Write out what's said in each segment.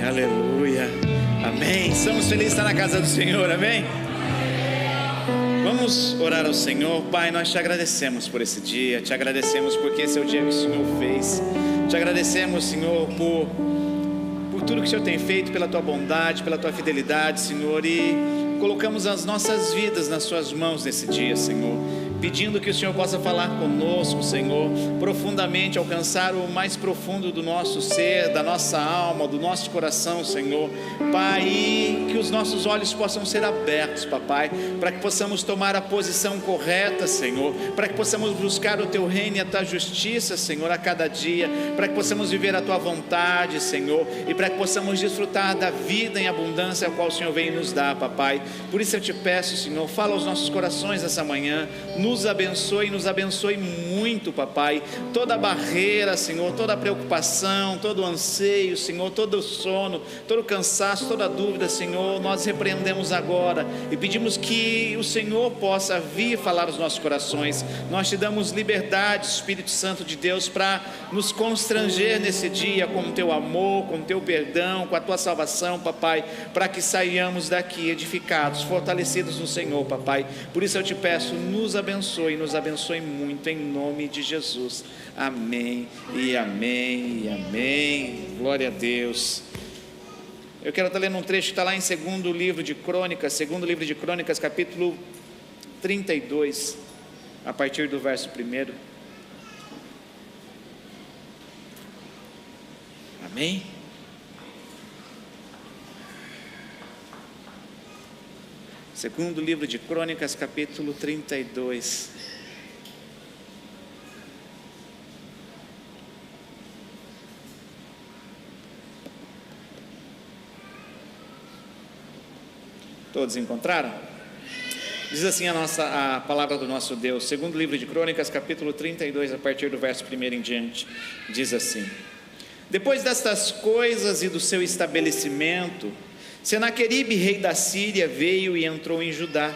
aleluia, amém. Estamos felizes de estar na casa do Senhor, amém? Vamos orar ao Senhor. Pai, nós te agradecemos por esse dia, te agradecemos porque esse é o dia que o Senhor fez, te agradecemos, Senhor, por tudo que o Senhor tem feito, pela tua bondade, pela tua fidelidade, Senhor, e colocamos as nossas vidas nas suas mãos nesse dia, Senhor, pedindo que o Senhor possa falar conosco, Senhor, profundamente, alcançar o mais profundo do nosso ser, da nossa alma, do nosso coração, Senhor, Pai, e que os nossos olhos possam ser abertos, Papai, para que possamos tomar a posição correta, Senhor, para que possamos buscar o Teu reino e a Tua justiça, Senhor, a cada dia, para que possamos viver a Tua vontade, Senhor, e para que possamos desfrutar da vida em abundância a qual o Senhor vem nos dar, Papai. Por isso eu te peço, Senhor, fala aos nossos corações essa manhã, nos abençoe muito, Papai. Toda barreira, Senhor, toda preocupação, todo anseio, Senhor, todo sono, todo cansaço, toda dúvida, Senhor, nós repreendemos agora e pedimos que o Senhor possa vir falar aos nossos corações. Nós te damos liberdade, Espírito Santo de Deus, para nos constranger nesse dia com o Teu amor, com o Teu perdão, com a Tua salvação, Papai, para que saiamos daqui edificados, fortalecidos no Senhor, Papai. Por isso eu te peço, nos abençoe muito, em nome de Jesus, amém, e amém, e amém, glória a Deus. Eu quero estar lendo um trecho que está lá em segundo livro de Crônicas, capítulo 32, a partir do verso 1, amém? Segundo livro de Crônicas, capítulo 32. Todos encontraram? Diz assim a palavra do nosso Deus, segundo livro de Crônicas, capítulo 32, a partir do verso 1 em diante, diz assim: Depois destas coisas e do seu estabelecimento, Senaqueribe, rei da Síria, veio e entrou em Judá,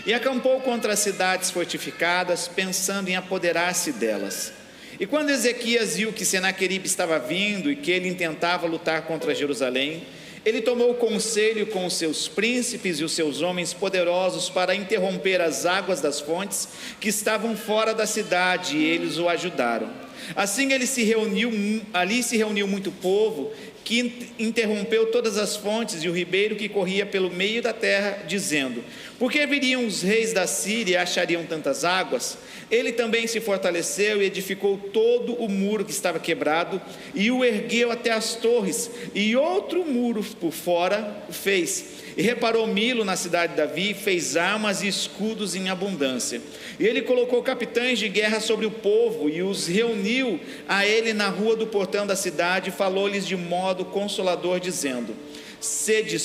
e acampou contra as cidades fortificadas, pensando em apoderar-se delas. E quando Ezequias viu que Senaqueribe estava vindo, e que ele intentava lutar contra Jerusalém, ele tomou conselho com os seus príncipes e os seus homens poderosos para interromper as águas das fontes que estavam fora da cidade, e eles o ajudaram. Assim ali se reuniu muito povo, que interrompeu todas as fontes e o ribeiro que corria pelo meio da terra, dizendo: Por que viriam os reis da Síria e achariam tantas águas? Ele também se fortaleceu e edificou todo o muro que estava quebrado, e o ergueu até as torres, e outro muro por fora fez. E reparou Milo na cidade de Davi, fez armas e escudos em abundância. E ele colocou capitães de guerra sobre o povo, e os reuniu a ele na rua do portão da cidade, e falou-lhes de modo consolador, dizendo: Sede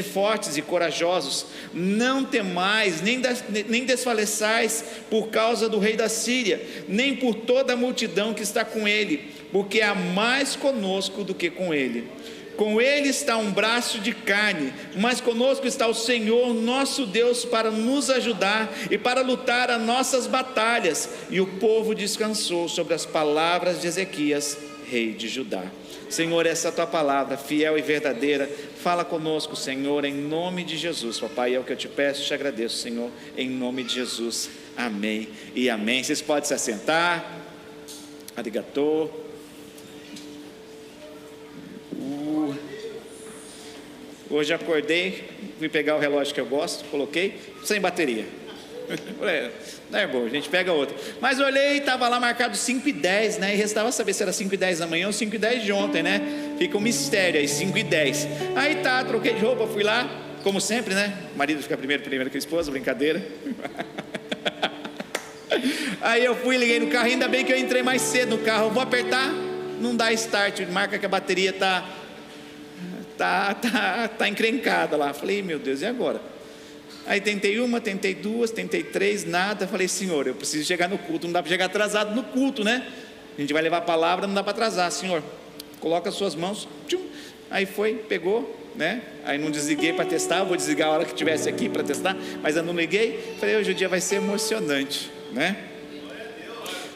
fortes e corajosos, não temais, nem desfaleçais por causa do rei da Síria, nem por toda a multidão que está com ele, porque há mais conosco do que com ele. Com ele está um braço de carne, mas conosco está o Senhor nosso Deus para nos ajudar e para lutar as nossas batalhas. E o povo descansou sobre as palavras de Ezequias, rei de Judá. Senhor, essa é a tua palavra, fiel e verdadeira. Fala conosco, Senhor, em nome de Jesus, papai. É o que eu te peço e te agradeço, Senhor, em nome de Jesus. Amém e amém. Vocês podem se assentar. Arigatô. Hoje acordei, fui pegar o relógio que eu gosto, coloquei, sem bateria. Não é bom, a gente pega outro. Mas olhei, estava lá marcado 5h10, né? E restava saber se era 5h10 da manhã ou 5h10 de ontem, né? Fica um mistério aí, 5h10. Aí tá, troquei de roupa, fui lá, como sempre, né? O marido fica primeiro que a esposa, brincadeira. Aí eu fui, liguei no carro, ainda bem que eu entrei mais cedo no carro. Eu vou apertar, não dá start, marca que a bateria tá encrencada lá. Falei, meu Deus, e agora? Aí tentei uma, tentei duas, tentei três, nada. Falei, Senhor, eu preciso chegar no culto, não dá para chegar atrasado no culto, né? A gente vai levar a palavra, não dá para atrasar. Senhor, coloca as suas mãos. Tchum. Aí foi, pegou, né? Aí não desliguei para testar, eu vou desligar a hora que estivesse aqui para testar, mas eu não liguei. Falei, hoje o dia vai ser emocionante, né?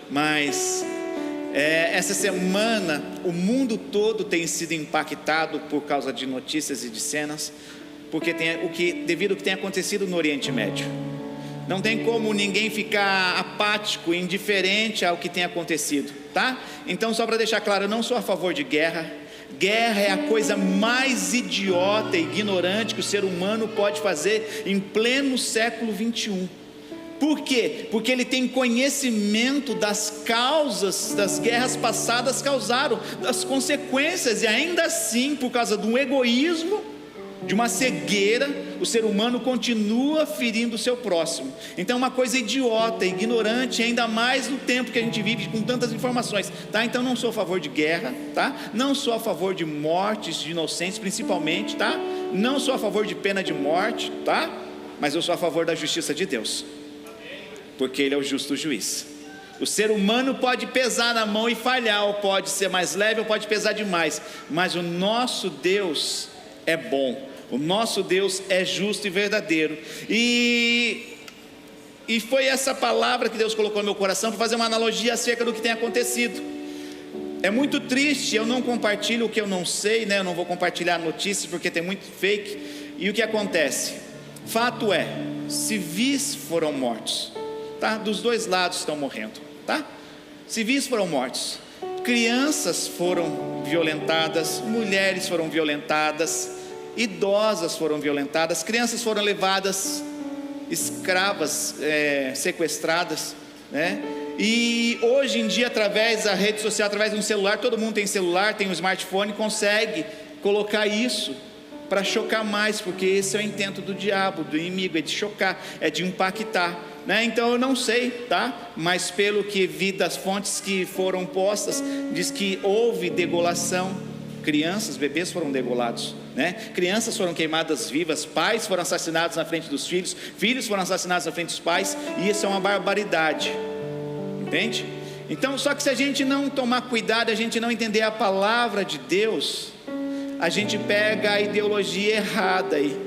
Mas Essa semana o mundo todo tem sido impactado por causa de notícias e de cenas, porque devido ao que tem acontecido no Oriente Médio. Não tem como ninguém ficar apático, indiferente ao que tem acontecido, tá? Então, só para deixar claro, eu não sou a favor de guerra. Guerra é a coisa mais idiota e ignorante que o ser humano pode fazer em pleno século 21. Por quê? Porque ele tem conhecimento das causas das guerras passadas causaram, das consequências, e ainda assim, por causa de um egoísmo, de uma cegueira, o ser humano continua ferindo o seu próximo. Então é uma coisa idiota, ignorante, ainda mais no tempo que a gente vive com tantas informações, tá? Então não sou a favor de guerra, tá? Não sou a favor de mortes de inocentes, principalmente, tá? Não sou a favor de pena de morte, tá? Mas eu sou a favor da justiça de Deus, porque Ele é o justo juiz. O ser humano pode pesar na mão e falhar, ou pode ser mais leve, ou pode pesar demais, mas o nosso Deus é bom. O nosso Deus é justo e verdadeiro. E foi essa palavra que Deus colocou no meu coração para fazer uma analogia acerca do que tem acontecido. É muito triste, eu não compartilho o que eu não sei, né? Eu não vou compartilhar notícias porque tem muito fake. E o que acontece? Fato é, civis foram mortos, tá? Dos dois lados estão morrendo, tá? Civis foram mortos, crianças foram violentadas, mulheres foram violentadas, idosas foram violentadas, crianças foram levadas escravas, sequestradas, né? E hoje em dia, através da rede social, através de um celular, todo mundo tem celular, tem um smartphone, consegue colocar isso para chocar mais, porque esse é o intento do diabo, do inimigo, é de chocar, é de impactar, né? Então eu não sei, tá? Mas pelo que vi das fontes que foram postas, diz que houve degolação. Crianças, bebês foram degolados, né? Crianças foram queimadas vivas, pais foram assassinados na frente dos filhos, filhos foram assassinados na frente dos pais, e isso é uma barbaridade, entende? Então, só que se a gente não tomar cuidado, a gente não entender a palavra de Deus, a gente pega a ideologia errada aí.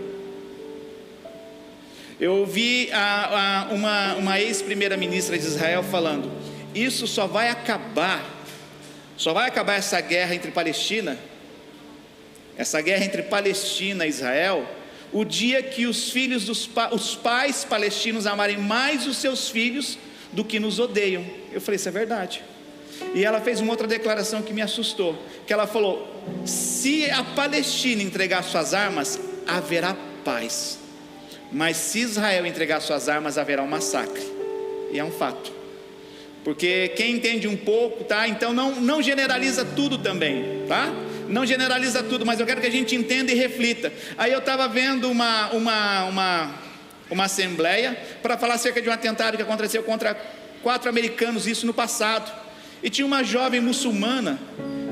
Eu ouvi uma ex-primeira-ministra de Israel falando: isso só vai acabar essa guerra entre Palestina, e Israel, o dia que os pais palestinos amarem mais os seus filhos do que nos odeiam. Eu falei, isso é verdade. E ela fez uma outra declaração que me assustou, que ela falou: se a Palestina entregar suas armas, haverá paz, mas se Israel entregar suas armas, haverá um massacre. E é um fato. Porque quem entende um pouco, tá? Então não generaliza tudo também, tá? Não generaliza tudo, mas eu quero que a gente entenda e reflita. Aí eu estava vendo uma assembleia para falar acerca de um atentado que aconteceu contra 4 americanos, isso no passado. E tinha uma jovem muçulmana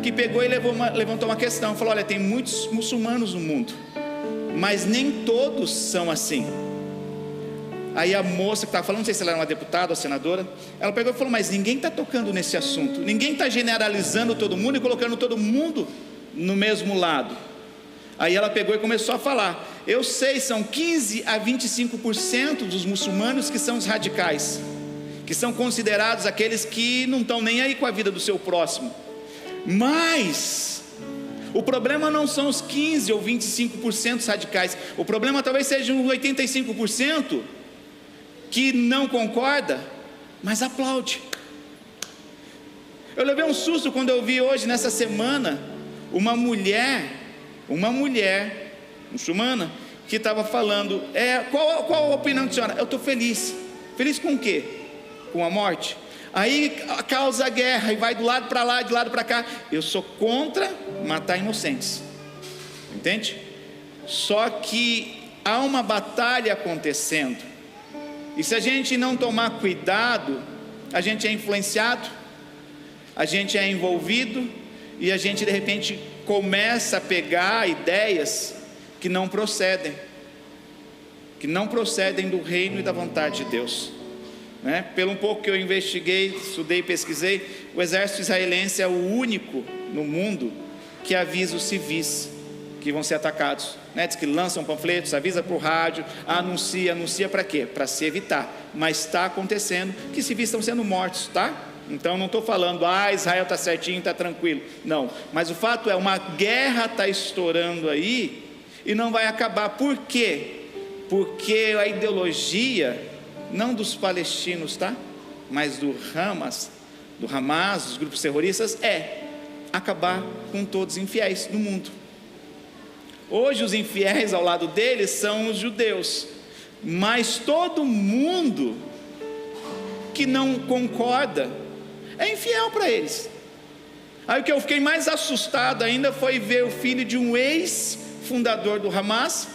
que pegou e levantou uma questão, falou: olha, tem muitos muçulmanos no mundo, mas nem todos são assim. Aí a moça que estava falando, não sei se ela era uma deputada ou senadora, ela pegou e falou: mas ninguém está tocando nesse assunto, ninguém está generalizando todo mundo e colocando todo mundo no mesmo lado. Aí ela pegou e começou a falar: eu sei, são 15 a 25% dos muçulmanos que são os radicais, que são considerados aqueles que não estão nem aí com a vida do seu próximo, mas o problema não são os 15 ou 25% radicais, o problema talvez seja os 85% que não concorda, mas aplaude. Eu levei um susto quando eu vi hoje, nessa semana, uma mulher muçulmana, que estava falando: qual a opinião da senhora? Eu estou feliz. Feliz com o quê? Com a morte? Aí causa guerra, e vai do lado para lá, de lado para cá. Eu sou contra matar inocentes, entende? Só que há uma batalha acontecendo, e se a gente não tomar cuidado, a gente é influenciado, a gente é envolvido, e a gente de repente começa a pegar ideias que não procedem do reino e da vontade de Deus, né? Pelo um pouco que eu investiguei, estudei, pesquisei, o exército israelense é o único no mundo que avisa os civis que vão ser atacados, né? Diz que lançam panfletos, avisa por rádio, anuncia para quê? Para se evitar, mas está acontecendo que civis estão sendo mortos, tá? Então não estou falando, Israel está certinho, está tranquilo. Não, mas o fato é, uma guerra está estourando aí e não vai acabar. Por quê? Porque a ideologia, não dos palestinos, tá? Mas do Hamas, dos grupos terroristas, é acabar com todos os infiéis no mundo. Hoje os infiéis ao lado deles são os judeus, mas todo mundo que não concorda é infiel para eles. Aí o que eu fiquei mais assustado ainda foi ver o filho de um ex-fundador do Hamas,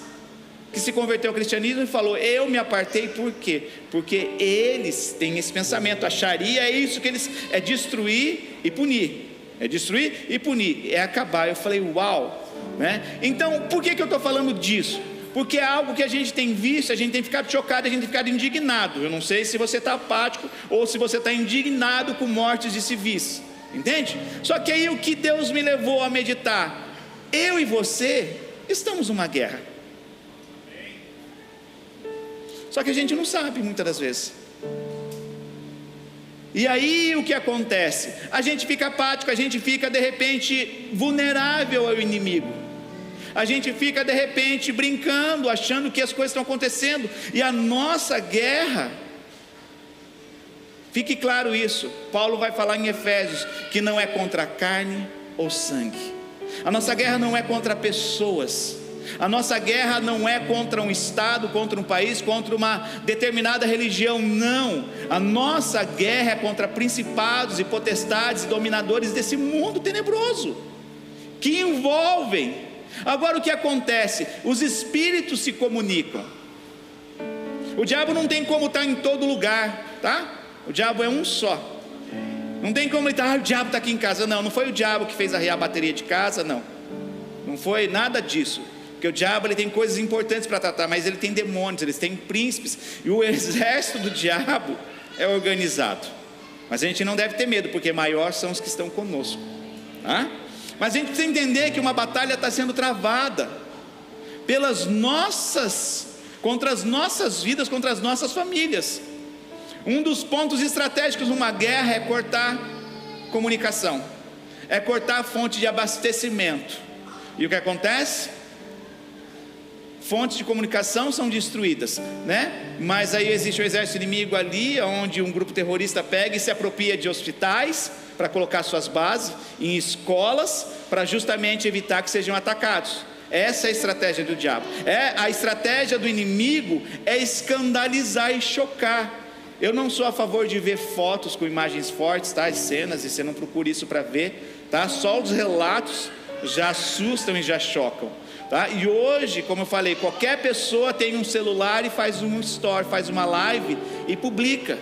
que se converteu ao cristianismo e falou: eu me apartei. Por quê? Porque eles têm esse pensamento, a Sharia é isso que eles, é destruir e punir, é acabar. Eu falei, uau, né? Então por que eu estou falando disso? Porque é algo que a gente tem visto, a gente tem ficado chocado, a gente tem ficado indignado. Eu não sei se você está apático ou se você está indignado com mortes de civis, entende? Só que aí o que Deus me levou a meditar, eu e você estamos numa guerra, só que a gente não sabe muitas das vezes. E aí o que acontece? A gente fica apático, a gente fica de repente vulnerável ao inimigo, a gente fica de repente brincando, achando que as coisas estão acontecendo, e a nossa guerra, fique claro isso, Paulo vai falar em Efésios, que não é contra carne ou sangue, a nossa guerra não é contra pessoas, a nossa guerra não é contra um estado, contra um país, contra uma determinada religião, não, a nossa guerra é contra principados e potestades e dominadores desse mundo tenebroso, que envolvem. Agora o que acontece? Os espíritos se comunicam. O diabo não tem como estar em todo lugar, tá? O diabo é um só. Não tem como ele estar, o diabo está aqui em casa. Não foi o diabo que fez arriar a bateria de casa, não foi nada disso. Porque o diabo ele tem coisas importantes para tratar, mas ele tem demônios, eles têm príncipes, e o exército do diabo é organizado. Mas a gente não deve ter medo, porque maiores são os que estão conosco, tá? Mas a gente precisa entender que uma batalha está sendo travada contra as nossas vidas, contra as nossas famílias. Um dos pontos estratégicos numa guerra é cortar comunicação, é cortar a fonte de abastecimento. E o que acontece? Fontes de comunicação são destruídas, né? Mas aí existe o exército inimigo ali, onde um grupo terrorista pega e se apropria de hospitais para colocar suas bases, em escolas, para justamente evitar que sejam atacados. Essa é a estratégia do diabo. A estratégia do inimigo é escandalizar e chocar. Eu não sou a favor de ver fotos com imagens fortes, tá? De cenas, e você não procura isso para ver, tá? Só os relatos já assustam e já chocam, tá? E hoje, como eu falei, qualquer pessoa tem um celular e faz um story, faz uma live e publica.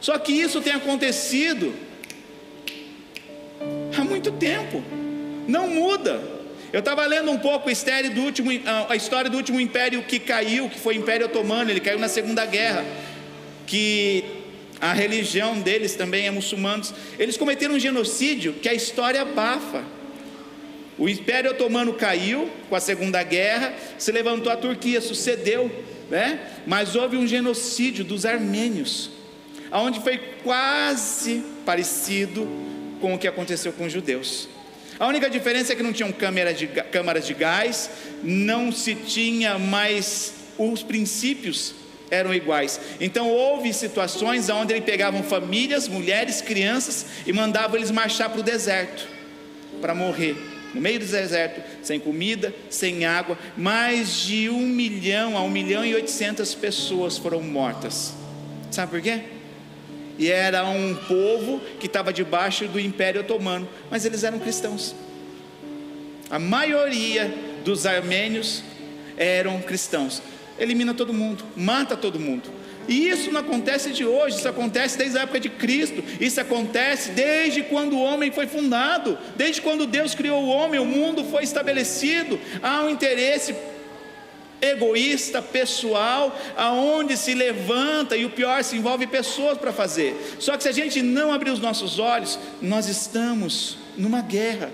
Só que isso tem acontecido há muito tempo, não muda. Eu estava lendo um pouco a história do último império que caiu, que foi o Império Otomano. Ele caiu na Segunda Guerra, que a religião deles também é muçulmanos. Eles cometeram um genocídio que a história abafa. O Império Otomano caiu com a Segunda Guerra, se levantou a Turquia, sucedeu, né? Mas houve um genocídio dos armênios, onde foi quase parecido com o que aconteceu com os judeus. A única diferença é que não tinham câmaras de gás, não se tinha mais, os princípios eram iguais. Então houve situações onde eles pegavam famílias, mulheres, crianças e mandavam eles marchar para o deserto, para morrer no meio do deserto, sem comida, sem água. Mais de 1 milhão a 1.800.000 pessoas foram mortas. Sabe por quê? E era um povo que estava debaixo do Império Otomano, mas eles eram cristãos. A maioria dos armênios eram cristãos. Elimina todo mundo, mata todo mundo. E isso não acontece de hoje, isso acontece desde a época de Cristo. Isso acontece desde quando o homem foi fundado, desde quando Deus criou o homem, o mundo foi estabelecido. Há um interesse egoísta, pessoal, aonde se levanta, e o pior, se envolve pessoas para fazer. Só que se a gente não abrir os nossos olhos, nós estamos numa guerra.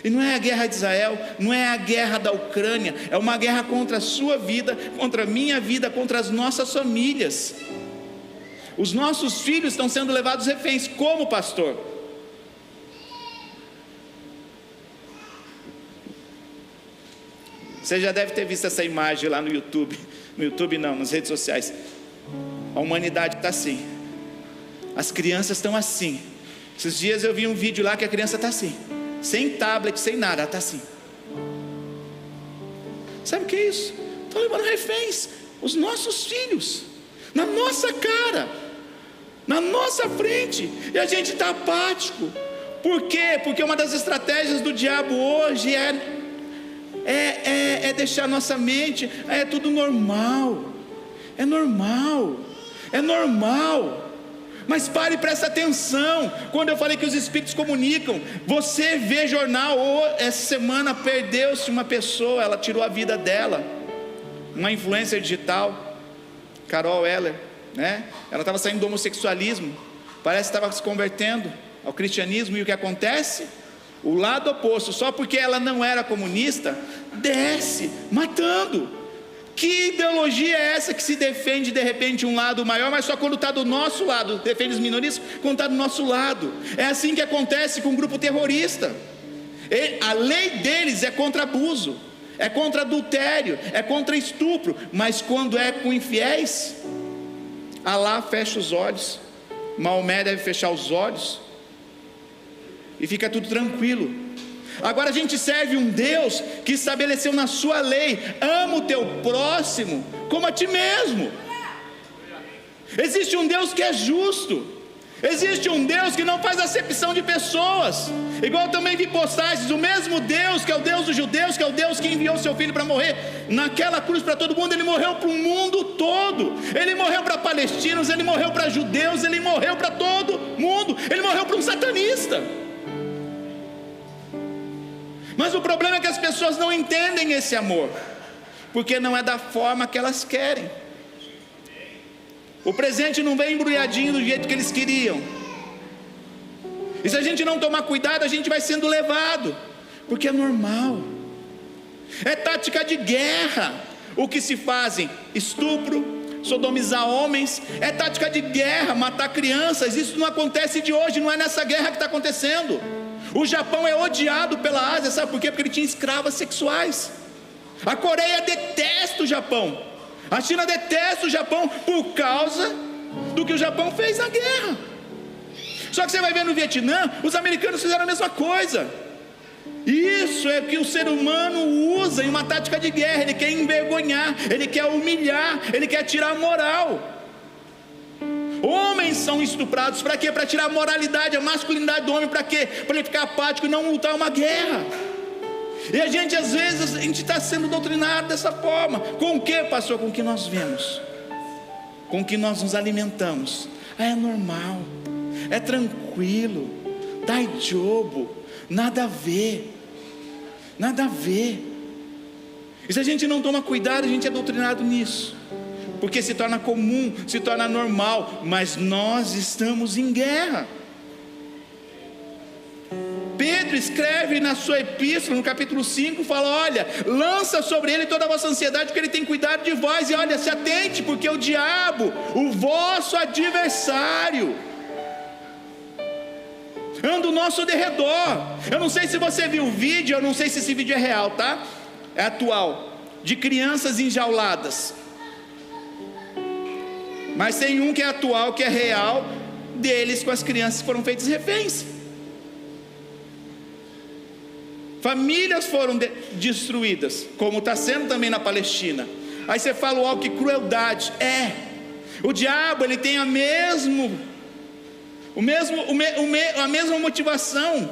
E não é a guerra de Israel, não é a guerra da Ucrânia, é uma guerra contra a sua vida, contra a minha vida, contra as nossas famílias. Os nossos filhos estão sendo levados reféns. Como, pastor? Você já deve ter visto essa imagem lá no YouTube. No YouTube não, nas redes sociais. A humanidade está assim. As crianças estão assim. Esses dias eu vi um vídeo lá que a criança está assim, sem tablet, sem nada, ela está assim. Sabe o que é isso? Estão levando reféns os nossos filhos, na nossa cara, na nossa frente, e a gente está apático. Por quê? Porque uma das estratégias do diabo hoje é deixar nossa mente, é tudo normal, é normal, é normal. Mas pare e presta atenção. Quando eu falei que os espíritos comunicam, você vê jornal, essa semana perdeu-se uma pessoa, ela tirou a vida dela, uma influencer digital, Carol Heller, né? Ela estava saindo do homossexualismo, parece que estava se convertendo ao cristianismo, e o que acontece? O lado oposto, só porque ela não era comunista, desce, matando. Que ideologia é essa que se defende de repente um lado maior, mas só quando está do nosso lado? Defende os minoristas quando está do nosso lado. É assim que acontece com um grupo terrorista. A lei deles é contra abuso, é contra adultério, é contra estupro, mas quando é com infiéis, Alá fecha os olhos, Maomé deve fechar os olhos, e fica tudo tranquilo. Agora a gente serve um Deus que estabeleceu na sua lei: ama o teu próximo como a ti mesmo. Existe um Deus que é justo, existe um Deus que não faz acepção de pessoas. Igual eu também vi postagens, o mesmo Deus que é o Deus dos judeus, que é o Deus que enviou seu filho para morrer naquela cruz para todo mundo, ele morreu para o mundo todo. Ele morreu para palestinos, ele morreu para judeus, ele morreu para todo mundo, ele morreu para um satanista. Mas o problema é que as pessoas não entendem esse amor, porque não é da forma que elas querem. O presente não vem embrulhadinho do jeito que eles queriam. E se a gente não tomar cuidado, a gente vai sendo levado, porque é normal. É tática de guerra o que se fazem: estupro, sodomizar homens, é tática de guerra, matar crianças. Isso não acontece de hoje, não é nessa guerra que está acontecendo. O Japão é odiado pela Ásia, sabe por quê? Porque ele tinha escravas sexuais. A Coreia detesta o Japão, a China detesta o Japão por causa do que o Japão fez na guerra. Só que você vai ver no Vietnã, os americanos fizeram a mesma coisa. Isso é o que o ser humano usa em uma tática de guerra. Ele quer envergonhar, ele quer humilhar, ele quer tirar a moral. Homens são estuprados, para quê? Para tirar a moralidade, a masculinidade do homem. Para quê? Para ele ficar apático e não lutar uma guerra. E a gente às vezes está sendo doutrinado dessa forma. Com o que, pastor? Com o que nós vemos, com o que nós nos alimentamos. É normal, é tranquilo, dai jobo, nada a ver, nada a ver. E se a gente não toma cuidado, a gente é doutrinado nisso, porque se torna comum, se torna normal. Mas nós estamos em guerra. Pedro escreve na sua epístola, no capítulo 5, fala: olha, lança sobre ele toda a vossa ansiedade, porque ele tem cuidado de vós. E olha, se atente, porque o diabo, o vosso adversário, anda ao nosso derredor. Eu não sei se você viu o vídeo, eu não sei se esse vídeo é real, tá? É atual, de crianças enjauladas. Mas tem um que é atual, que é real, deles com as crianças que foram feitas reféns. Famílias foram destruídas, como está sendo também na Palestina. Aí você fala: uau, que crueldade. O diabo, ele tem a mesma motivação.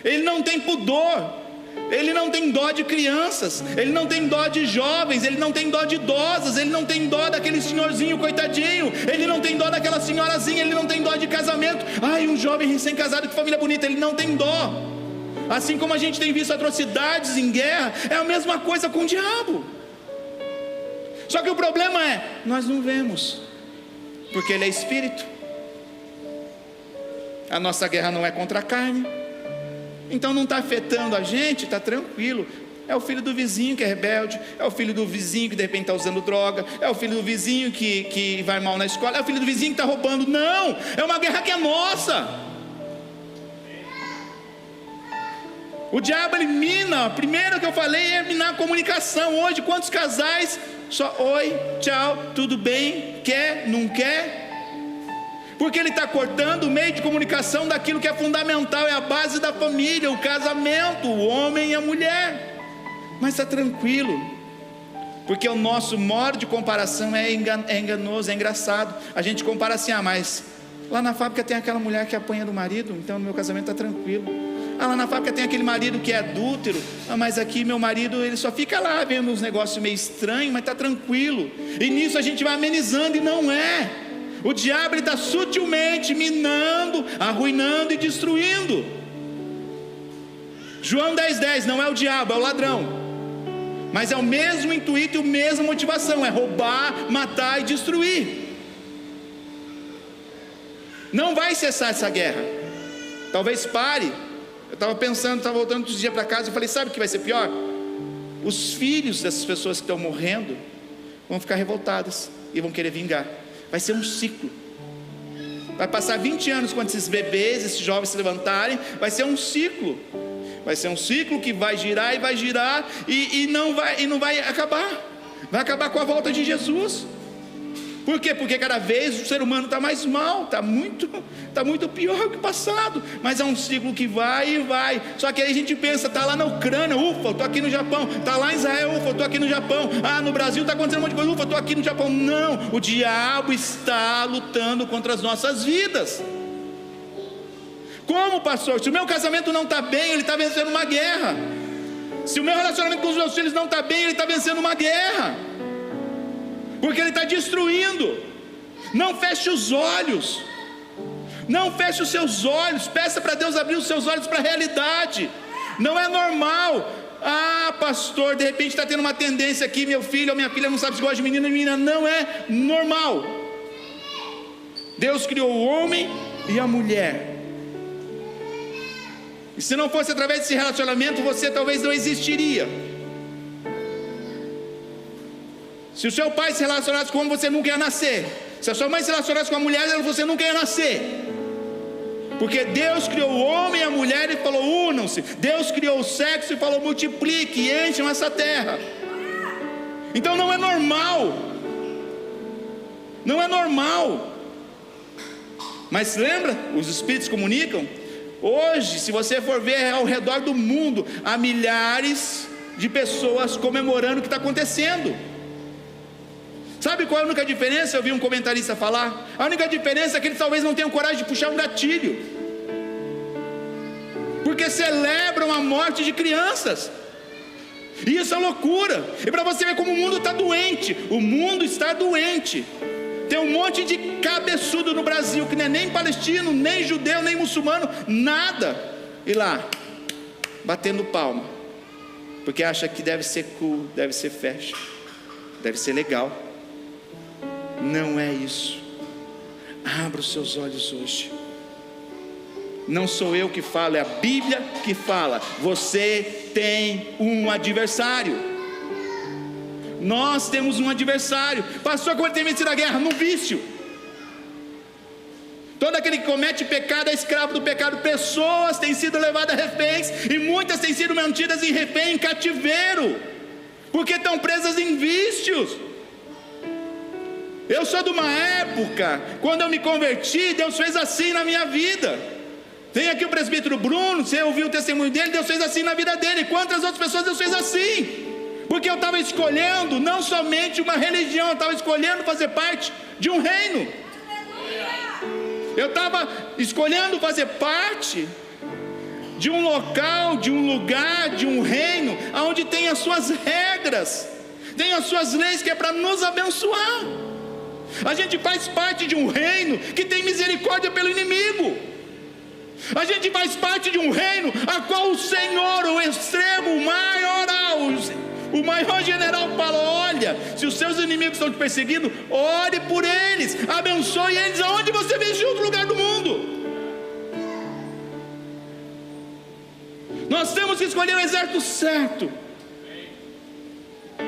Ele não tem pudor. Ele não tem dó de crianças, ele não tem dó de jovens, ele não tem dó de idosas, ele não tem dó daquele senhorzinho coitadinho, ele não tem dó daquela senhorazinha, ele não tem dó de casamento. Ai, um jovem recém-casado, que família bonita. Ele não tem dó. Assim como a gente tem visto atrocidades em guerra, é a mesma coisa com o diabo. Só que o problema é, nós não vemos, porque ele é espírito. A nossa guerra não é contra a carne, então não está afetando a gente, está tranquilo. É o filho do vizinho que é rebelde, é o filho do vizinho que de repente está usando droga, é o filho do vizinho que vai mal na escola, é o filho do vizinho que está roubando. Não, é uma guerra que é nossa. O diabo ele mina, primeiro que eu falei é minar a comunicação. Hoje quantos casais só oi, tchau, tudo bem, quer, não quer? Porque ele está cortando o meio de comunicação daquilo que é fundamental, é a base da família, o casamento, o homem e a mulher. Mas está tranquilo, porque o nosso modo de comparação é enganoso, é engraçado. A gente compara assim, mas lá na fábrica tem aquela mulher que apanha do marido, então no meu casamento está tranquilo. Lá na fábrica tem aquele marido que é adúltero, mas aqui meu marido ele só fica lá vendo uns negócios meio estranhos, mas está tranquilo. E nisso a gente vai amenizando, e não é. O diabo está sutilmente minando, arruinando e destruindo. João 10,10, não é o diabo, é o ladrão, mas é o mesmo intuito e a mesma motivação, é roubar, matar e destruir. Não vai cessar essa guerra, talvez pare. Eu estava pensando, estava voltando outros dias para casa, eu falei, sabe o que vai ser pior? Os filhos dessas pessoas que estão morrendo vão ficar revoltadas e vão querer vingar. Vai ser um ciclo. Vai passar 20 anos quando esses bebês, esses jovens se levantarem, vai ser um ciclo. Vai ser um ciclo que vai girar e vai girar e não vai acabar. Vai acabar com a volta de Jesus. Por quê? Porque cada vez o ser humano está mais mal, está muito pior que o passado. Mas é um ciclo que vai e vai. Só que aí a gente pensa, está lá na Ucrânia, ufa, estou aqui no Japão. Está lá em Israel, ufa, estou aqui no Japão. No Brasil está acontecendo um monte de coisa, ufa, estou aqui no Japão. Não, o diabo está lutando contra as nossas vidas. Como, pastor? Se o meu casamento não está bem, ele está vencendo uma guerra. Se o meu relacionamento com os meus filhos não está bem, ele está vencendo uma guerra, porque ele está destruindo. Não feche os olhos, não feche os seus olhos, peça para Deus abrir os seus olhos para a realidade. Não é normal. Pastor, de repente está tendo uma tendência aqui, meu filho ou minha filha não sabe se gosta de menino ou menina. Não é normal. Deus criou o homem e a mulher, e se não fosse através desse relacionamento, você talvez não existiria. Se o seu pai se relacionasse com homem, você nunca ia nascer. Se a sua mãe se relacionasse com a mulher, você nunca ia nascer. Porque Deus criou o homem e a mulher e falou, unam-se. Deus criou o sexo e falou, multiplique e encham essa terra. Então não é normal. Não é normal. Mas lembra? Os espíritos comunicam. Hoje, se você for ver ao redor do mundo, há milhares de pessoas comemorando o que está acontecendo. Sabe qual é a única diferença? Eu vi um comentarista falar. A única diferença é que eles talvez não tenham coragem de puxar um gatilho, porque celebram a morte de crianças. E isso é loucura. E para você ver como o mundo está doente. O mundo está doente. Tem um monte de cabeçudo no Brasil que não é nem palestino, nem judeu, nem muçulmano, nada. E lá, batendo palma, porque acha que deve ser cool, deve ser fashion, deve ser legal. Não é isso. Abra os seus olhos hoje. Não sou eu que falo, é a Bíblia que fala. Você tem um adversário. Nós temos um adversário. Pastor, como ele tem vencido a guerra? No vício. Todo aquele que comete pecado é escravo do pecado. Pessoas têm sido levadas a reféns, e muitas têm sido mantidas em refém, em cativeiro, porque estão presas em vícios. Eu sou de uma época, quando eu me converti, Deus fez assim na minha vida. Tem aqui o presbítero Bruno, você ouviu o testemunho dele, Deus fez assim na vida dele. Quantas outras pessoas Deus fez assim? Porque eu estava escolhendo não somente uma religião, eu estava escolhendo fazer parte de um reino. Eu estava escolhendo fazer parte de um local, de um lugar, de um reino, onde tem as suas regras, tem as suas leis, que é para nos abençoar. A gente faz parte de um reino que tem misericórdia pelo inimigo. A gente faz parte de um reino a qual o Senhor, o extremo, o maior general fala: olha, se os seus inimigos estão te perseguindo, ore por eles, abençoe eles, aonde você vê em outro lugar do mundo. Nós temos que escolher o exército certo.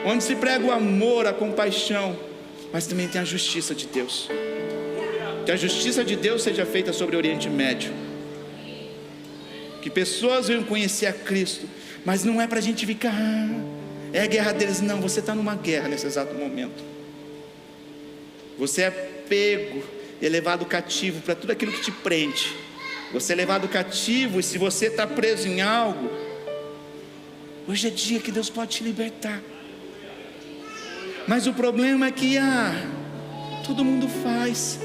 onde se prega o amor, a compaixão, mas também tem a justiça de Deus. Que a justiça de Deus seja feita sobre o Oriente Médio, que pessoas venham conhecer a Cristo, mas não é para a gente ficar, é a guerra deles. Não, você está numa guerra nesse exato momento. Você é pego e levado cativo para tudo aquilo que te prende. Você é levado cativo, e se você está preso em algo, hoje é dia que Deus pode te libertar. Mas o problema é que todo mundo faz.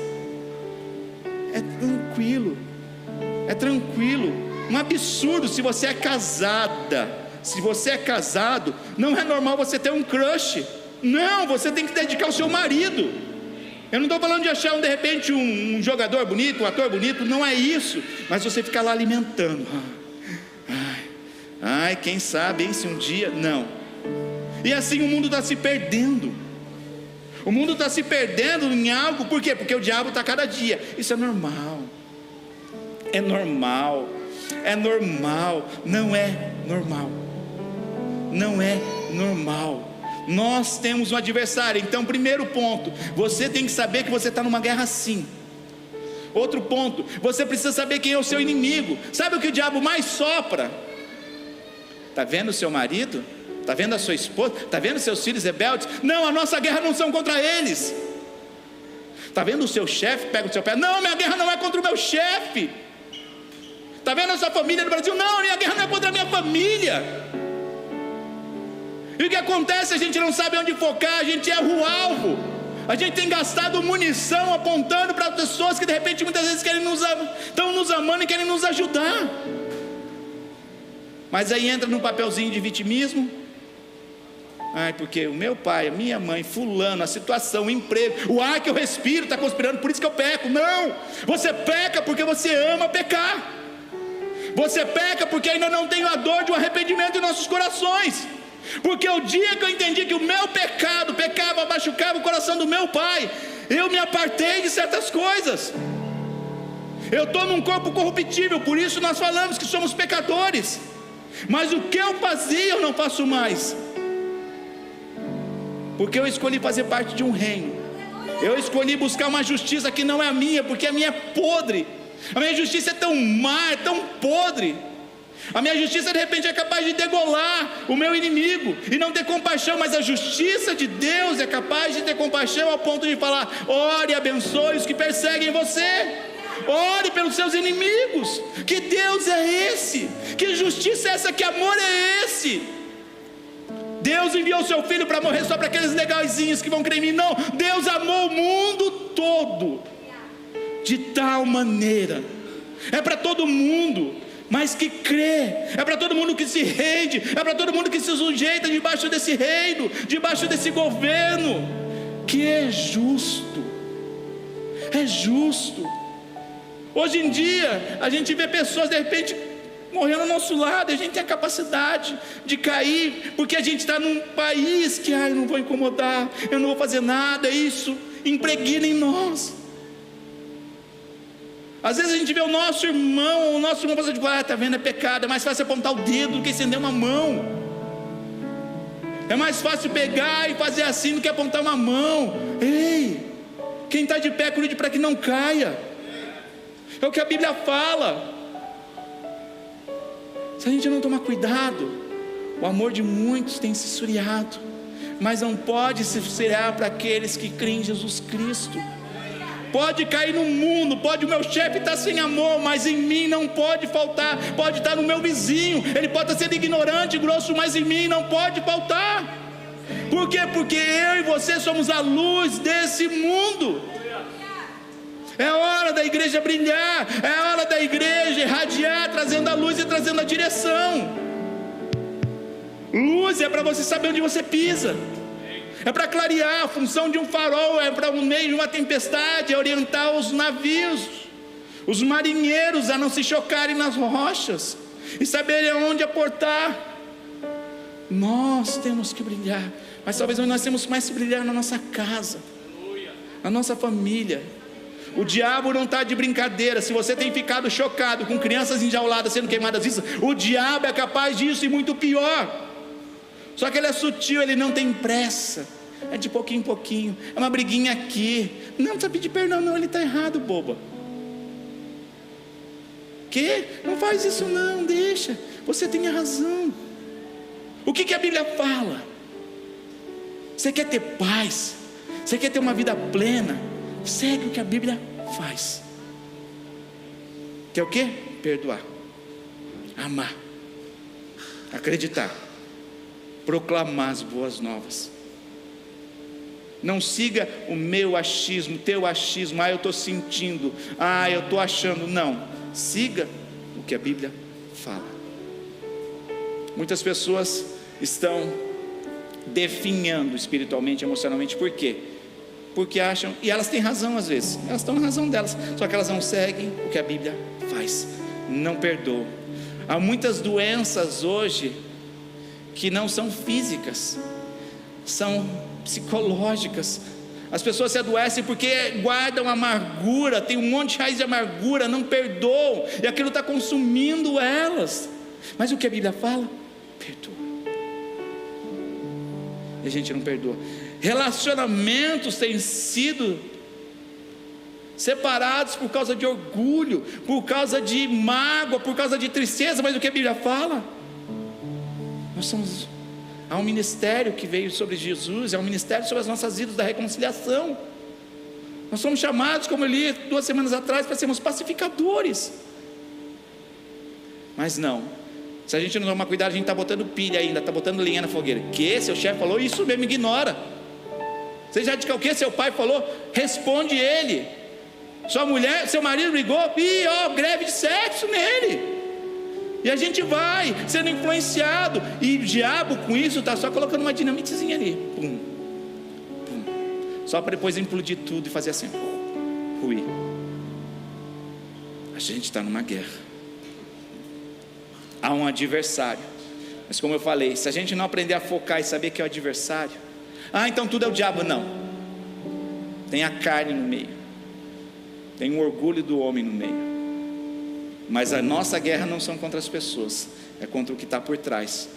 É tranquilo. Um absurdo se você é casada. Se você é casado, não é normal você ter um crush. Não, você tem que dedicar ao seu marido. Eu não estou falando de achar de repente um jogador bonito, um ator bonito, não é isso. Mas você ficar lá alimentando. Quem sabe, hein, se um dia... Não. E assim o mundo está se perdendo. O mundo está se perdendo em algo. Por quê? Porque o diabo está cada dia. Isso é normal. É normal. É normal. Não é normal. Não é normal. Nós temos um adversário. Então, primeiro ponto, você tem que saber que você está numa guerra sim. Outro ponto, você precisa saber quem é o seu inimigo. Sabe o que o diabo mais sopra? Está vendo o seu marido? Está vendo a sua esposa? Está vendo seus filhos rebeldes? Não, a nossa guerra não são contra eles. Está vendo o seu chefe? Pega o seu pé. Não, minha guerra não é contra o meu chefe. Está vendo a sua família no Brasil? Não, minha guerra não é contra a minha família. E o que acontece? A gente não sabe onde focar, a gente erra o alvo. A gente tem gastado munição apontando para pessoas que de repente muitas vezes estão nos amando e querem nos ajudar. Mas aí entra num papelzinho de vitimismo. Porque o meu pai, a minha mãe, fulano, a situação, o emprego, o ar que eu respiro está conspirando, por isso que eu peco. Não, você peca porque você ama pecar. Você peca porque ainda não tem a dor de um arrependimento em nossos corações. Porque o dia que eu entendi que o meu pecado machucava o coração do meu pai, eu me apartei de certas coisas. Eu estou num corpo corruptível, por isso nós falamos que somos pecadores. Mas o que eu fazia eu não faço mais, porque eu escolhi fazer parte de um reino. Eu escolhi buscar uma justiça que não é a minha, porque a minha é podre. A minha justiça é tão má, é tão podre. A minha justiça de repente é capaz de degolar o meu inimigo e não ter compaixão. Mas a justiça de Deus é capaz de ter compaixão ao ponto de falar: ore e abençoe os que perseguem você, ore pelos seus inimigos. Que Deus é esse? Que justiça é essa? Que amor é esse? Deus enviou o seu filho para morrer só para aqueles legaizinhos que vão crer em mim? Não, Deus amou o mundo todo de tal maneira. É para todo mundo, mas que crê. É para todo mundo que se rende. É para todo mundo que se sujeita debaixo desse reino, debaixo desse governo, que é justo. É justo. Hoje em dia a gente vê pessoas de repente morrendo ao nosso lado, e a gente tem a capacidade de cair, porque a gente está num país que eu não vou incomodar, eu não vou fazer nada. Isso impregna em nós. Às vezes a gente vê o nosso irmão passando de está vendo, é pecado. É mais fácil apontar o dedo do que estender uma mão. É mais fácil pegar e fazer assim do que apontar uma mão. Ei, quem está de pé, cuide para que não caia. É o que a Bíblia fala. Se a gente não tomar cuidado, o amor de muitos tem se esfriado. Mas não pode se esfriar para aqueles que creem em Jesus Cristo. Pode cair no mundo, pode o meu chefe estar sem amor, mas em mim não pode faltar. Pode estar no meu vizinho, ele pode estar sendo ignorante, grosso, mas em mim não pode faltar. Por quê? Porque eu e você somos a luz desse mundo. É hora da igreja brilhar, é hora da igreja irradiar, trazendo a luz e trazendo a direção. Luz é para você saber onde você pisa. É para clarear. A função de um farol é para, no meio de uma tempestade, é orientar os navios, os marinheiros a não se chocarem nas rochas e saberem onde aportar. Nós temos que brilhar, mas talvez nós temos mais que brilhar na nossa casa, na nossa família. O diabo não está de brincadeira. Se você tem ficado chocado com crianças enjauladas sendo queimadas, o diabo é capaz disso e muito pior. Só que ele é sutil, ele não tem pressa, é de pouquinho em pouquinho, é uma briguinha aqui, não precisa pedir perdão não, ele está errado, boba. Que? Não faz isso não, deixa, você tem a razão. O que a Bíblia fala? Você quer ter paz, você quer ter uma vida plena, segue o que a Bíblia faz. Quer o quê? Perdoar, amar, acreditar, proclamar as boas novas. Não siga o meu achismo, teu achismo, eu estou sentindo, eu estou achando. Não, siga o que a Bíblia fala. Muitas pessoas estão definhando espiritualmente, emocionalmente. Por quê? Porque acham, e elas têm razão às vezes, elas estão na razão delas, só que elas não seguem o que a Bíblia faz, não perdoam. Há muitas doenças hoje que não são físicas, são psicológicas. As pessoas se adoecem porque guardam amargura, tem um monte de raiz de amargura, não perdoam, e aquilo está consumindo elas. Mas o que a Bíblia fala? Perdoa. E a gente não perdoa. Relacionamentos têm sido separados por causa de orgulho, por causa de mágoa, por causa de tristeza. Mas o que a Bíblia fala? Há um ministério que veio sobre Jesus, há um ministério sobre as nossas vidas da reconciliação. Nós somos chamados, como eu li 2 semanas atrás, para sermos pacificadores. Mas não, se a gente não tomar cuidado, a gente está botando pilha ainda, está botando lenha na fogueira. Que seu chefe falou, isso mesmo, ignora. Você já disse que o que seu pai falou? Responde ele. Sua mulher, seu marido brigou, greve de sexo nele. E a gente vai sendo influenciado, e o diabo com isso está só colocando uma dinamitezinha ali, pum, pum, só para depois implodir tudo e fazer assim, ruir. A gente está numa guerra, há um adversário, mas como eu falei, se a gente não aprender a focar e saber que é o adversário, então tudo é o diabo. Não, tem a carne no meio, tem o orgulho do homem no meio. Mas a nossa guerra não são contra as pessoas, é contra o que está por trás.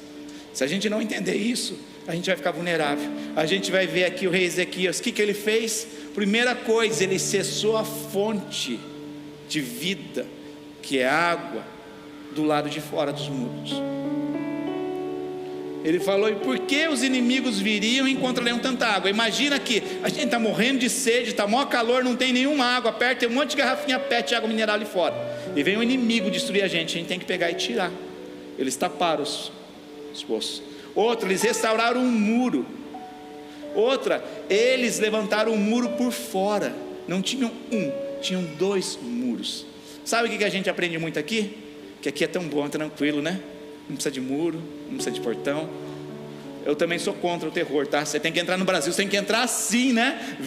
Se a gente não entender isso, a gente vai ficar vulnerável. A gente vai ver aqui o rei Ezequias, o que ele fez? Primeira coisa, ele cessou a fonte de vida, que é água, do lado de fora dos muros. Ele falou, e por que os inimigos viriam e encontrariam tanta água? Imagina que a gente está morrendo de sede, está maior calor, não tem nenhuma água perto, tem um monte de garrafinha PET de água mineral ali fora, e vem um inimigo destruir a gente tem que pegar e tirar. Eles taparam os poços. Outra, eles restauraram um muro. Outra, eles levantaram um muro por fora. Não tinham tinham 2 muros. Sabe o que a gente aprende muito aqui? Que aqui é tão bom, tranquilo, né? Não precisa de muro, não precisa de portão. Eu também sou contra o terror, tá? Você tem que entrar no Brasil, você tem que entrar assim, né?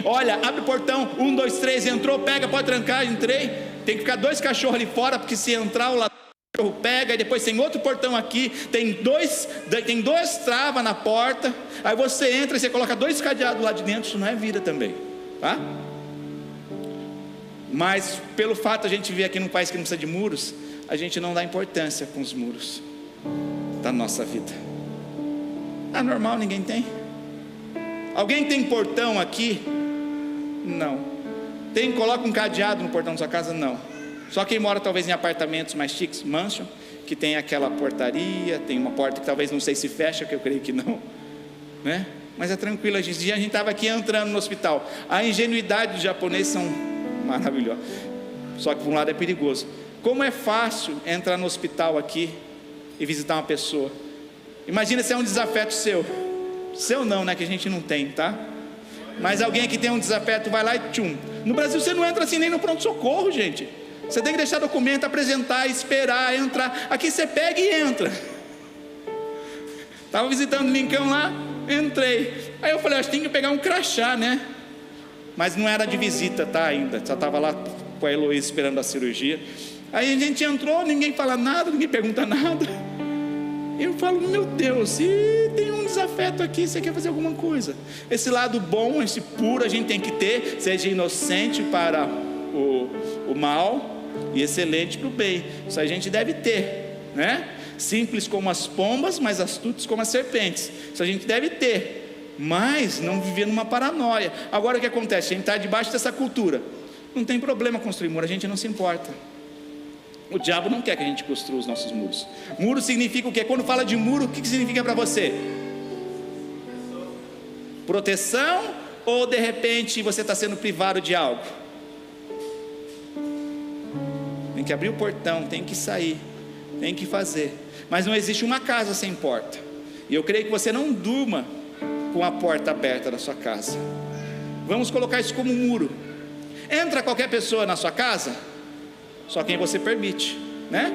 Olha, abre o portão, 1, 2, 3, entrou, pega, pode trancar, entrei. Tem que ficar 2 cachorros ali fora, porque se entrar o cachorro pega, e depois tem outro portão aqui, tem 2 travas na porta, aí você entra e você coloca 2 cadeados lá de dentro. Isso não é vida também, tá? Mas pelo fato de a gente ver aqui num país que não precisa de muros, a gente não dá importância com os muros da nossa vida. Normal, ninguém tem. Alguém tem portão aqui? Não. Coloca um cadeado no portão da sua casa? Não. Só quem mora talvez em apartamentos mais chiques, mansion, que tem aquela portaria, tem uma porta que talvez não sei se fecha, que eu creio que não, né? Mas é tranquilo. Esse dia a gente estava aqui entrando no hospital. A ingenuidade dos japoneses são maravilhosas, só que por um lado é perigoso. Como é fácil entrar no hospital aqui e visitar uma pessoa. Imagina se é um desafeto seu não, né, que a gente não tem, tá? Mas alguém que tem um desafeto vai lá e tchum. No Brasil você não entra assim nem no pronto-socorro, gente. Você tem que deixar documento, apresentar, esperar, entrar. Aqui você pega e entra. Estava visitando o Lincoln lá, entrei. Aí eu falei, acho que tem que pegar um crachá, né? Mas não era de visita, tá, ainda. Só estava lá com a Heloísa esperando a cirurgia. Aí a gente entrou, ninguém fala nada, ninguém pergunta nada. Eu falo, meu Deus, se tem um desafeto aqui, você quer fazer alguma coisa. Esse lado bom, esse puro a gente tem que ter. Seja inocente para o mal e excelente para o bem. Isso a gente deve ter, né? Simples como as pombas, mas astutos como as serpentes. Isso a gente deve ter, mas não viver numa paranoia. Agora o que acontece? A gente está debaixo dessa cultura. Não tem problema construir muro, a gente não se importa. O diabo não quer que a gente construa os nossos muros. Muro significa o quê? Quando fala de muro, o que significa para você? Proteção, ou de repente você está sendo privado de algo? Tem que abrir o portão, tem que sair, tem que fazer. Mas não existe uma casa sem porta. E eu creio que você não durma com a porta aberta da sua casa. Vamos colocar isso como um muro. Entra qualquer pessoa na sua casa, só quem você permite, né?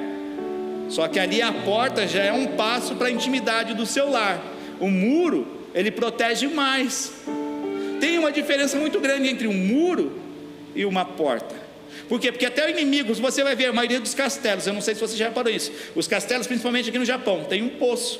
Só que ali a porta já é um passo para a intimidade do seu lar. O muro, ele protege mais. Tem uma diferença muito grande entre um muro e uma porta. Por quê? Porque até inimigos, você vai ver a maioria dos castelos, eu não sei se você já reparou isso, os castelos, principalmente aqui no Japão, tem um poço.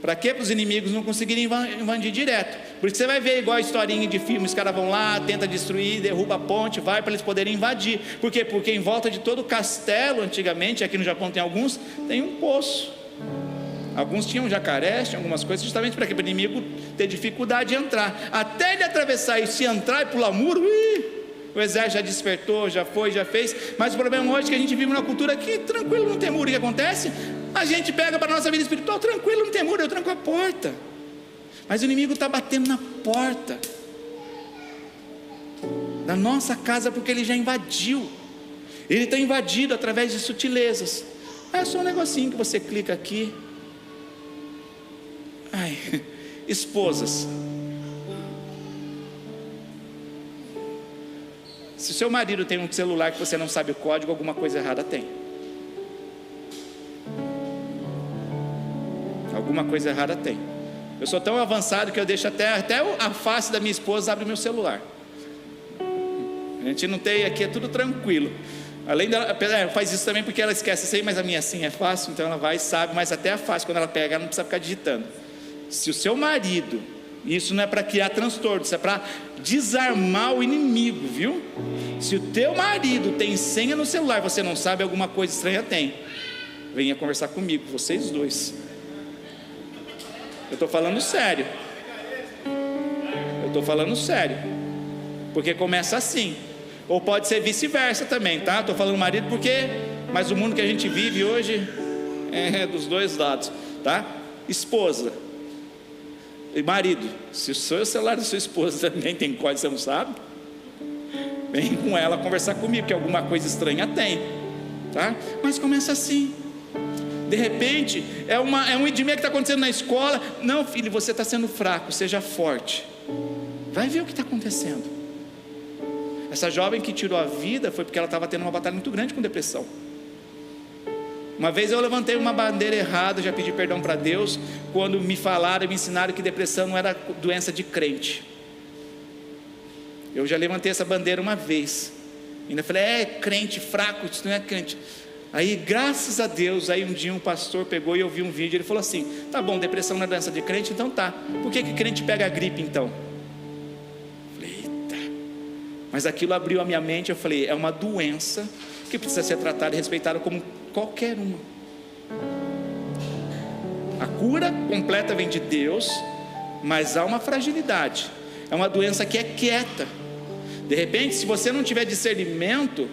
Para quê? Para os inimigos não conseguirem invadir direto. Por isso você vai ver igual a historinha de filme, os caras vão lá, tenta destruir, derruba a ponte, vai para eles poderem invadir. Por quê? Porque em volta de todo o castelo, antigamente, aqui no Japão tem alguns, tem um poço. Alguns tinham jacarés, tinham algumas coisas, justamente para que o inimigo ter dificuldade de entrar. Até ele atravessar e se entrar e pular o muro, o exército já despertou, já foi, já fez. Mas o problema hoje é que a gente vive numa cultura que tranquilo, não tem muro. O que acontece? A gente pega para a nossa vida espiritual, tranquilo, não tem muro, eu tranco a porta. Mas o inimigo está batendo na porta da nossa casa, porque ele já invadiu. Ele está invadido através de sutilezas. É só um negocinho que você clica aqui. Ai, esposas, se o seu marido tem um celular que você não sabe o código, alguma coisa errada tem. Alguma coisa errada tem. Eu sou tão avançado que eu deixo até a face da minha esposa abre o meu celular. A gente não tem aqui, é tudo tranquilo. Além dela, faz isso também porque ela esquece assim, mas a minha assim é fácil, então ela vai e sabe, mas até a face, quando ela pega, ela não precisa ficar digitando. Se o seu marido, isso não é para criar transtorno, isso é para desarmar o inimigo, viu? Se o teu marido tem senha no celular, você não sabe, alguma coisa estranha tem. Venha conversar comigo, vocês dois. Eu estou falando sério. Eu estou falando sério. Porque começa assim. Ou pode ser vice-versa também, tá? Estou falando marido porque, mas o mundo que a gente vive hoje é dos dois lados, tá? Esposa e marido, se o seu celular da sua esposa também tem código, você não sabe, vem com ela conversar comigo, que alguma coisa estranha tem, tá? Mas começa assim. De repente, é um edimê que está acontecendo na escola. Não, filho, você está sendo fraco, seja forte. Vai ver o que está acontecendo. Essa jovem que tirou a vida foi porque ela estava tendo uma batalha muito grande com depressão. Uma vez eu levantei uma bandeira errada, já pedi perdão para Deus, quando me falaram e me ensinaram que depressão não era doença de crente. Eu já levantei essa bandeira uma vez. Ainda falei, crente fraco, isso não é crente. Aí, graças a Deus, aí um dia um pastor pegou e eu vi um vídeo, ele falou assim, tá bom, depressão não é doença de crente, então tá. Por que crente pega a gripe então? Falei, eita. Mas aquilo abriu a minha mente, eu falei, é uma doença que precisa ser tratada e respeitada como qualquer uma. A cura completa vem de Deus, mas há uma fragilidade. É uma doença que é quieta. De repente, se você não tiver discernimento,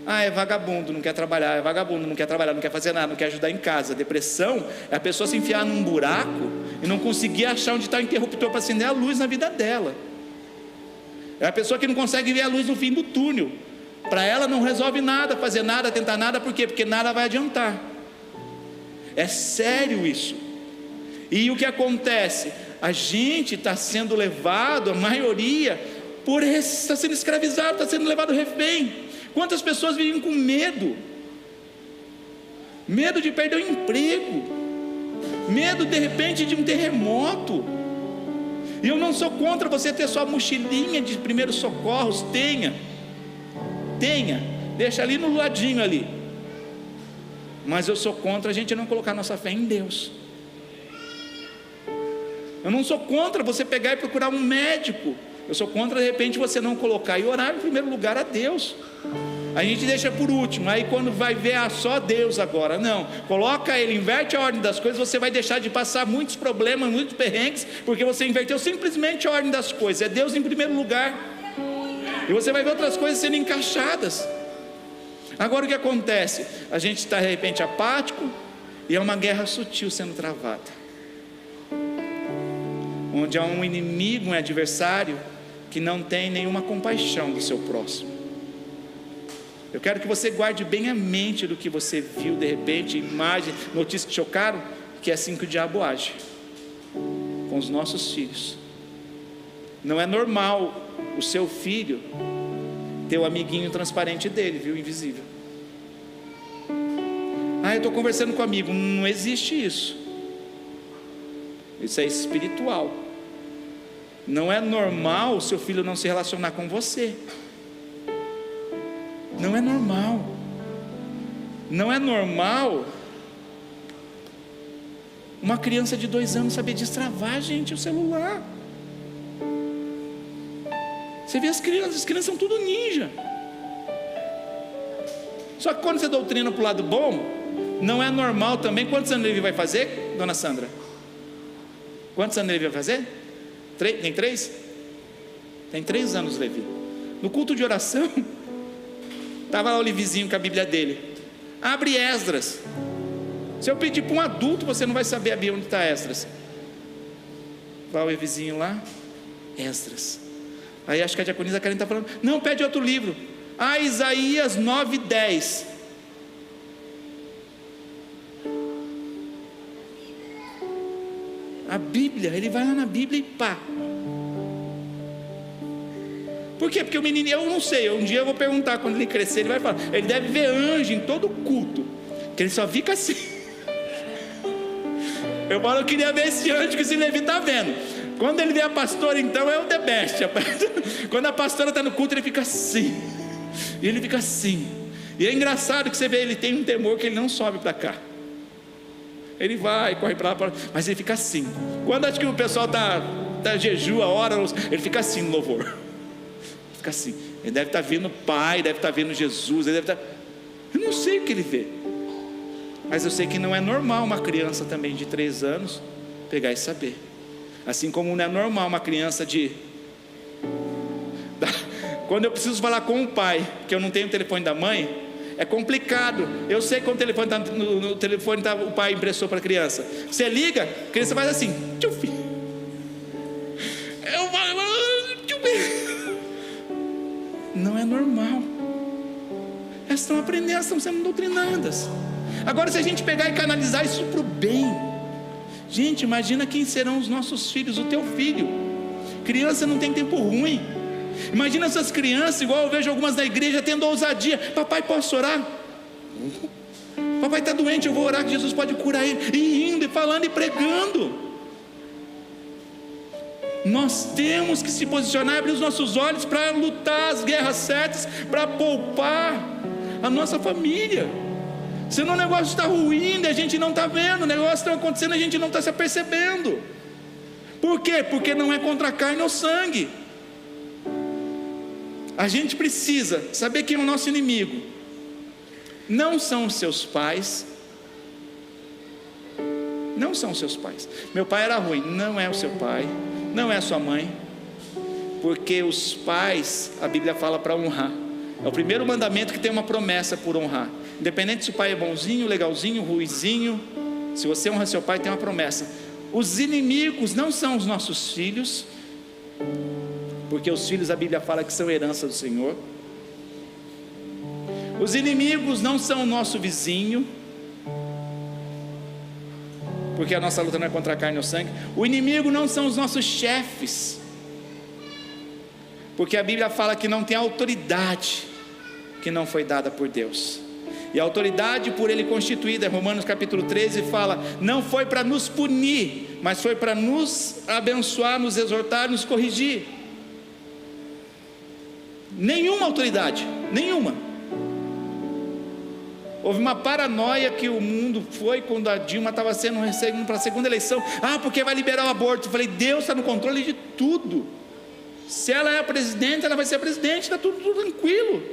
é vagabundo, não quer trabalhar, é vagabundo, não quer trabalhar, não quer fazer nada, não quer ajudar em casa. Depressão é a pessoa se enfiar num buraco e não conseguir achar onde está o interruptor para acender a luz na vida dela. É a pessoa que não consegue ver a luz no fim do túnel. Para ela não resolve nada, fazer nada, tentar nada. Por quê? Porque nada vai adiantar. É sério isso. E o que acontece? A gente está sendo levado, a maioria, está sendo escravizado, está sendo levado refém. Quantas pessoas vivem com medo? Medo de perder o emprego, medo de repente de um terremoto. E eu não sou contra você ter sua mochilinha de primeiros socorros, tenha, deixa ali no ladinho ali. Mas eu sou contra a gente não colocar nossa fé em Deus. Eu não sou contra você pegar e procurar um médico. Eu sou contra de repente você não colocar e orar em primeiro lugar a Deus. A gente deixa por último, aí quando vai ver, só Deus agora. Não, coloca ele, inverte a ordem das coisas, você vai deixar de passar muitos problemas, muitos perrengues, porque você inverteu simplesmente a ordem das coisas. É Deus em primeiro lugar, e você vai ver outras coisas sendo encaixadas. Agora o que acontece? A gente está de repente apático, e é uma guerra sutil sendo travada, onde há um inimigo, um adversário, que não tem nenhuma compaixão do seu próximo. Eu quero que você guarde bem a mente do que você viu, de repente, imagem, notícias que chocaram, que é assim que o diabo age com os nossos filhos. Não é normal o seu filho ter o amiguinho transparente dele, viu, invisível. Eu estou conversando com um amigo. Não existe isso. Isso é espiritual. Não é normal o seu filho não se relacionar com você. Não é normal. Não é normal uma criança de 2 anos saber destravar, gente, o celular. Você vê as crianças são tudo ninja. Só que quando você doutrina para o lado bom, não é normal também. Quantos anos ele vai fazer, dona Sandra? Quantos anos ele vai fazer? Tem 3? Tem 3 anos, Levi. No culto de oração, estava lá o Levizinho com a Bíblia dele. Abre Esdras. Se eu pedir para um adulto, você não vai saber a Bíblia onde está Esdras. Vai o Levizinho lá, Esdras. Aí acho que a diaconisa Karen está falando, não, pede outro livro. Isaías 9:10. A Bíblia, ele vai lá na Bíblia e pá. Por quê? Porque o menino, eu não sei, um dia eu vou perguntar, quando ele crescer, ele vai falar, ele deve ver anjo em todo culto, que ele só fica assim. Eu queria ver esse anjo que esse Levi está vendo. Quando ele vê a pastora, então é o the best. Quando a pastora está no culto, ele fica assim, e ele fica assim, e é engraçado que você vê, ele tem um temor que ele não sobe para cá. Ele vai, corre para lá, mas ele fica assim. Quando acho que o pessoal está jejum, a hora, ele fica assim no louvor. Fica assim. Ele deve estar vendo o Pai, deve estar vendo Jesus, ele deve estar... Eu não sei o que ele vê, mas eu sei que não é normal uma criança também de 3 anos pegar e saber. Assim como não é normal uma criança quando eu preciso falar com o pai, que eu não tenho o telefone da mãe, é complicado. Eu sei que quando o telefone está no telefone, o pai impressou para a criança. Você liga, a criança faz assim, tchufi. Não é normal. Elas estão aprendendo, elas estão sendo doutrinadas. Agora, se a gente pegar e canalizar isso para o bem, gente, imagina quem serão os nossos filhos, o teu filho. Criança não tem tempo ruim. Imagina essas crianças, igual eu vejo algumas na igreja tendo ousadia. Papai, posso orar? Papai está doente, eu vou orar que Jesus pode curar ele. E indo, e falando, e pregando. Nós temos que se posicionar, abrir os nossos olhos para lutar as guerras certas, para poupar a nossa família. Senão o negócio está ruindo e a gente não está vendo, o negócio está acontecendo e a gente não está se apercebendo. Por quê? Porque não é contra a carne ou sangue. A gente precisa saber quem é o nosso inimigo. Não são os seus pais. Não são os seus pais. Meu pai era ruim. Não é o seu pai, não é a sua mãe. Porque os pais, a Bíblia fala para honrar. É o primeiro mandamento que tem uma promessa por honrar. Independente se o pai é bonzinho, legalzinho, ruizinho, se você honra seu pai, tem uma promessa. Os inimigos não são os nossos filhos, porque os filhos, a Bíblia fala que são herança do Senhor. Os inimigos não são o nosso vizinho, porque a nossa luta não é contra a carne ou sangue. O inimigo não são os nossos chefes, porque a Bíblia fala que não tem autoridade que não foi dada por Deus. E a autoridade por Ele constituída, Romanos capítulo 13 fala, não foi para nos punir, mas foi para nos abençoar, nos exortar, nos corrigir. Nenhuma autoridade, nenhuma. Houve uma paranoia que o mundo foi quando a Dilma estava sendo para a segunda eleição. Porque vai liberar o aborto. Eu falei, Deus está no controle de tudo. Se ela é a presidente, ela vai ser a presidente, está tudo tranquilo.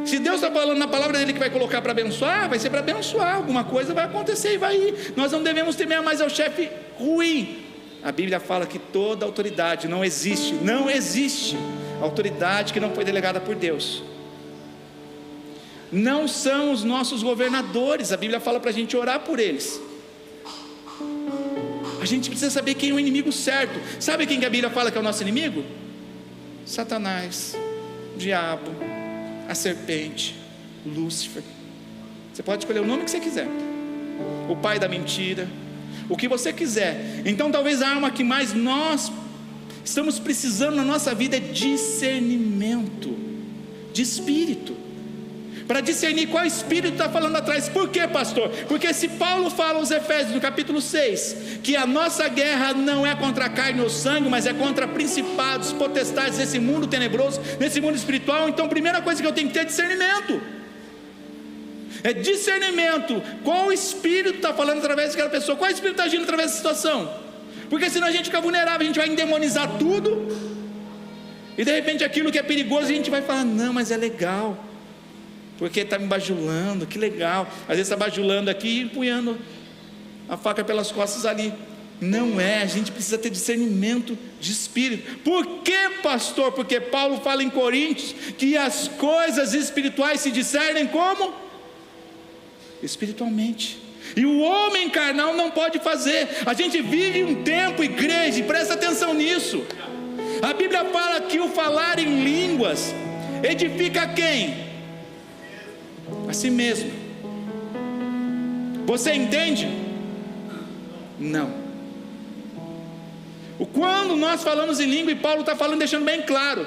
Se Deus está falando na palavra dele que vai colocar para abençoar, vai ser para abençoar, alguma coisa vai acontecer e vai ir. Nós não devemos temer mais ao chefe ruim. A Bíblia fala que toda autoridade não existe autoridade que não foi delegada por Deus. Não são os nossos governadores, a Bíblia fala para a gente orar por eles. A gente precisa saber quem é o inimigo certo. Sabe quem que a Bíblia fala que é o nosso inimigo? Satanás, o diabo, a serpente, Lúcifer. Você pode escolher o nome que você quiser, o pai da mentira, o que você quiser. Então talvez a arma que mais nós estamos precisando na nossa vida é discernimento de espírito, para discernir qual espírito está falando atrás. Por quê, pastor? Porque se Paulo fala aos Efésios no capítulo 6 que a nossa guerra não é contra a carne ou sangue, mas é contra principados, potestades nesse mundo tenebroso, nesse mundo espiritual, então a primeira coisa que eu tenho que ter é discernimento. É discernimento. Qual espírito está falando através daquela pessoa? Qual espírito está agindo através dessa situação? Porque senão a gente fica vulnerável, a gente vai endemonizar tudo, e de repente aquilo que é perigoso a gente vai falar, não, mas é legal, porque está me bajulando, que legal. Às vezes está bajulando aqui e empunhando a faca pelas costas ali. Não é, a gente precisa ter discernimento de espírito. Por que, pastor? Porque Paulo fala em Coríntios que as coisas espirituais se discernem como? Espiritualmente. E o homem carnal não pode fazer. A gente vive um tempo, igreja, e presta atenção nisso. A Bíblia fala que o falar em línguas edifica quem? A si mesmo. Você entende? Não. Quando nós falamos em língua, e Paulo está falando, deixando bem claro,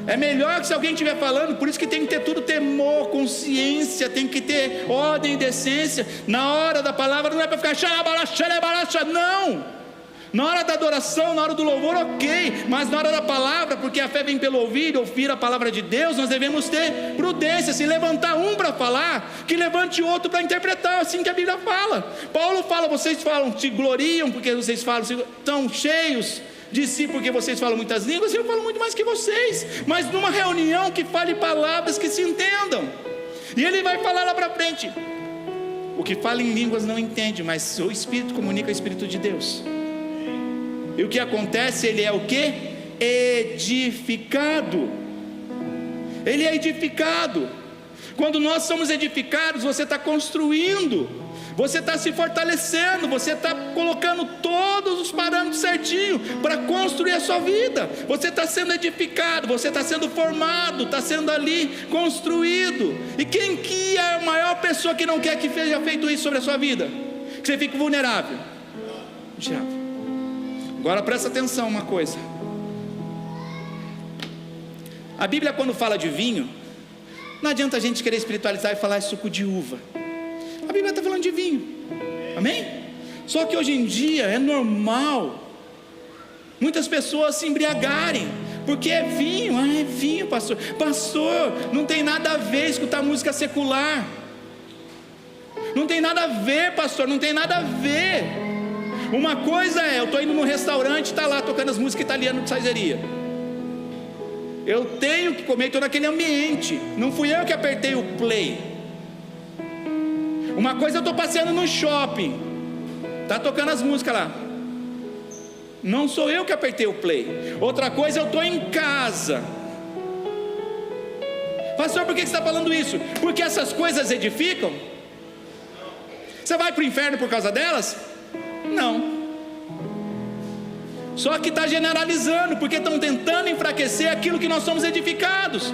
é melhor que se alguém estiver falando, por isso que tem que ter tudo temor, consciência, tem que ter ordem e decência. Na hora da palavra não é para ficar xarabalá, não. Na hora da adoração, na hora do louvor, ok, mas na hora da palavra, porque a fé vem pelo ouvir, ouvir a palavra de Deus, nós devemos ter prudência. Se levantar um para falar, que levante outro para interpretar, assim que a Bíblia fala. Paulo fala, vocês falam, se gloriam porque vocês falam, estão cheios de si porque vocês falam muitas línguas, eu falo muito mais que vocês, mas numa reunião que fale palavras que se entendam. E ele vai falar lá para frente, o que fala em línguas não entende, mas o Espírito comunica o Espírito de Deus. E o que acontece? Ele é o que? Edificado. Ele é edificado. Quando nós somos edificados, você está construindo, você está se fortalecendo, você está colocando todos os parâmetros certinho para construir a sua vida. Você está sendo edificado, você está sendo formado, está sendo ali construído. E quem que é a maior pessoa que não quer que seja feito isso sobre a sua vida? Que você fique vulnerável? O diabo. Agora presta atenção uma coisa. A Bíblia, quando fala de vinho, não adianta a gente querer espiritualizar e falar suco de uva. A Bíblia está falando de vinho. Amém? Só que hoje em dia é normal muitas pessoas se embriagarem, porque é vinho. Ah, é vinho, pastor. Pastor, não tem nada a ver escutar música secular. Não tem nada a ver, pastor, não tem nada a ver. Uma coisa é, eu estou indo num restaurante, está lá tocando as músicas italianas de saizeria. Eu tenho que comer, estou naquele ambiente. Não fui eu que apertei o play. Uma coisa, eu estou passeando no shopping, está tocando as músicas lá. Não sou eu que apertei o play. Outra coisa, eu estou em casa. Pastor, por que você está falando isso? Porque essas coisas edificam? Você vai para o inferno por causa delas? Não. Só que está generalizando, porque estão tentando enfraquecer aquilo que nós somos edificados.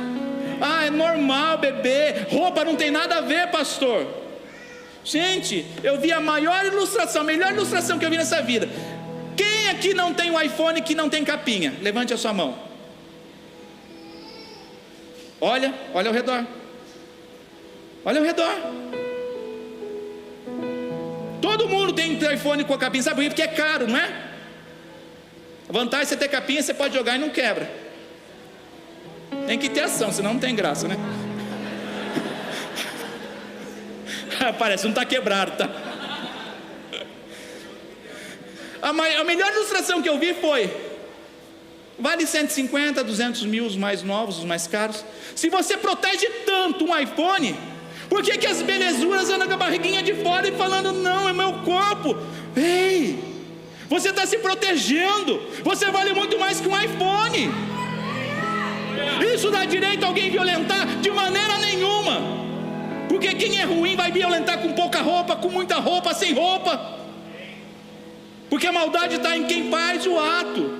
Ah, é normal beber, roupa não tem nada a ver, pastor. Gente, eu vi a melhor ilustração que eu vi nessa vida. Quem aqui não tem um iPhone que não tem capinha? Levante a sua mão. Olha ao redor. Olha ao redor. Todo mundo tem iPhone com a capinha, sabe por quê? Porque é caro, não é? A vantagem de você ter capinha, você pode jogar e não quebra. Tem que ter ação, senão não tem graça, né? Parece, não está quebrado, tá? A melhor ilustração que eu vi foi: vale 150, 200 mil, os mais novos, os mais caros. Se você protege tanto um iPhone, por que as belezuras andam com a barriguinha de fora e falando, não, é meu corpo? Ei, você está se protegendo, você vale muito mais que um iPhone. Isso dá direito a alguém violentar? De maneira nenhuma. Porque quem é ruim vai violentar com pouca roupa, com muita roupa, sem roupa. Porque a maldade está em quem faz o ato.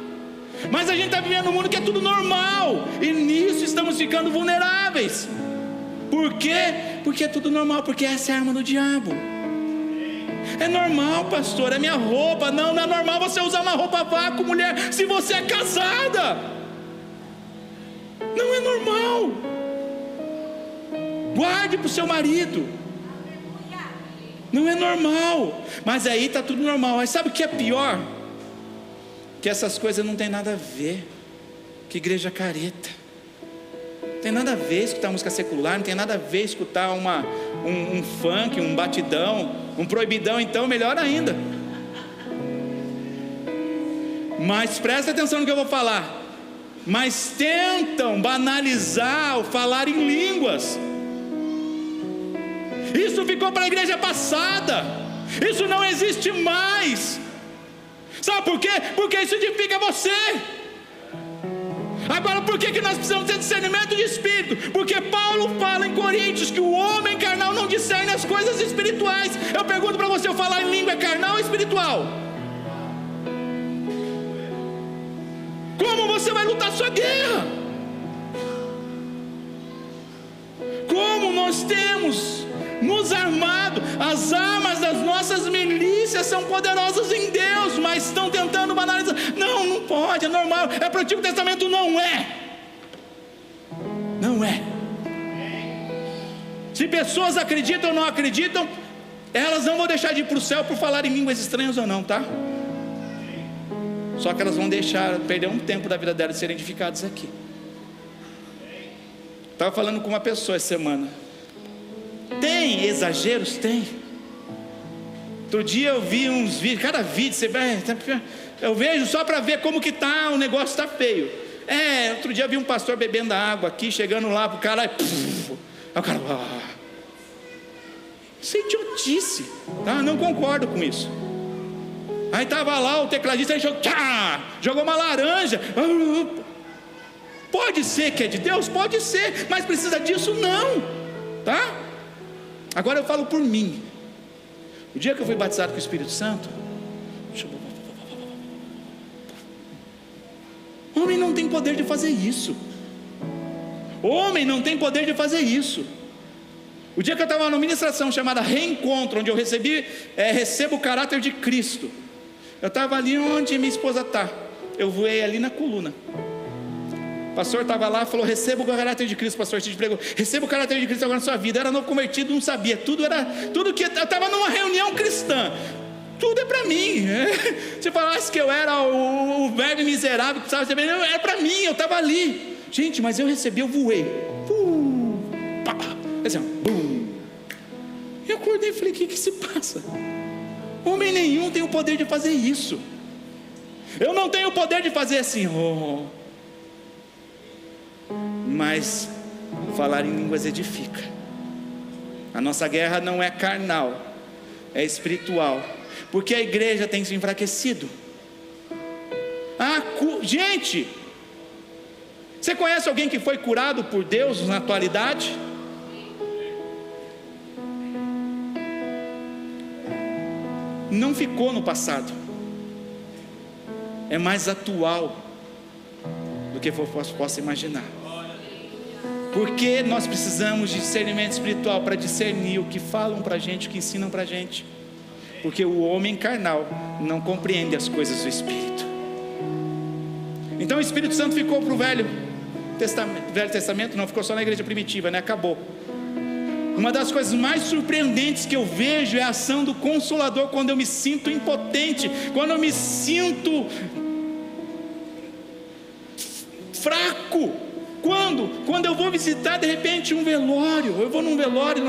Mas a gente está vivendo um mundo que é tudo normal, e nisso estamos ficando vulneráveis. Por quê? Porque é tudo normal, porque essa é a arma do diabo. É normal, pastor, é minha roupa. Não, não é normal você usar uma roupa vácuo, mulher, se você é casada. Não é normal. Guarde para o seu marido. Não é normal. Mas aí está tudo normal. Mas sabe o que é pior? Que essas coisas não tem nada a ver. Que igreja careta. Não tem nada a ver escutar música secular. Não tem nada a ver escutar um funk, um batidão, um proibidão. Então melhor ainda. Mas presta atenção no que eu vou falar. Mas tentam banalizar o falar em línguas. Isso ficou para a igreja passada. Isso não existe mais. Sabe por quê? Porque isso edifica você. Agora, por que nós precisamos ter discernimento de espírito? Porque Paulo fala em Coríntios que o homem carnal não discerne as coisas espirituais. Eu pergunto para você, eu falar em língua é carnal ou espiritual? Como você vai lutar sua guerra? Como nós temos nos armado? As armas das nossas milícias são poderosas em Deus, mas estão tentando banalizar. Não, não pode, é normal. É para o Antigo Testamento, não é. Não é. Se pessoas acreditam ou não acreditam, elas não vão deixar de ir para o céu por falar em línguas estranhas ou não, tá? Só que elas vão perder um tempo da vida delas de serem edificadas aqui. Estava falando com uma pessoa essa semana. Tem exageros? Tem. Outro dia eu vi uns vídeos, cada vídeo você vai, eu vejo só para ver como que tá, o negócio está feio. Outro dia eu vi um pastor bebendo água aqui, chegando lá pro cara, aí o cara, isso é idiotice, tá? Não concordo com isso. Aí estava lá o tecladista, aí jogou uma laranja. Pode ser que é de Deus? Pode ser, mas precisa disso não, tá? Agora eu falo por mim. O dia que eu fui batizado com o Espírito Santo, homem não tem poder de fazer isso. Homem não tem poder de fazer isso. O dia que eu estava numa ministração chamada Reencontro, onde eu recebo o caráter de Cristo. Eu estava ali onde minha esposa está. Eu voei ali na coluna. O pastor estava lá e falou: receba o caráter de Cristo. O pastor te pregou: receba o caráter de Cristo agora na sua vida. Era novo convertido, não sabia. Tudo que eu estava numa reunião cristã. Tudo é para mim. Se falasse que eu era o verme miserável que precisava receber, era para mim, eu estava ali. Gente, mas eu recebi, eu voei. Assim, bum. Eu acordei e falei: o que se passa? Homem nenhum tem o poder de fazer isso. Eu não tenho o poder de fazer assim, mas falar em línguas edifica. A nossa guerra não é carnal, é espiritual, porque a igreja tem se enfraquecido. Gente, você conhece alguém que foi curado por Deus na atualidade? Não ficou no passado, é mais atual do que possa imaginar. Porque nós precisamos de discernimento espiritual para discernir o que falam para a gente, o que ensinam para a gente. Porque o homem carnal não compreende as coisas do Espírito. Então o Espírito Santo ficou para o Velho Testamento, não ficou só na igreja primitiva, né? Acabou. Uma das coisas mais surpreendentes que eu vejo é a ação do Consolador quando eu me sinto impotente, quando eu me sinto fraco. Quando eu vou visitar de repente um velório, eu vou num velório,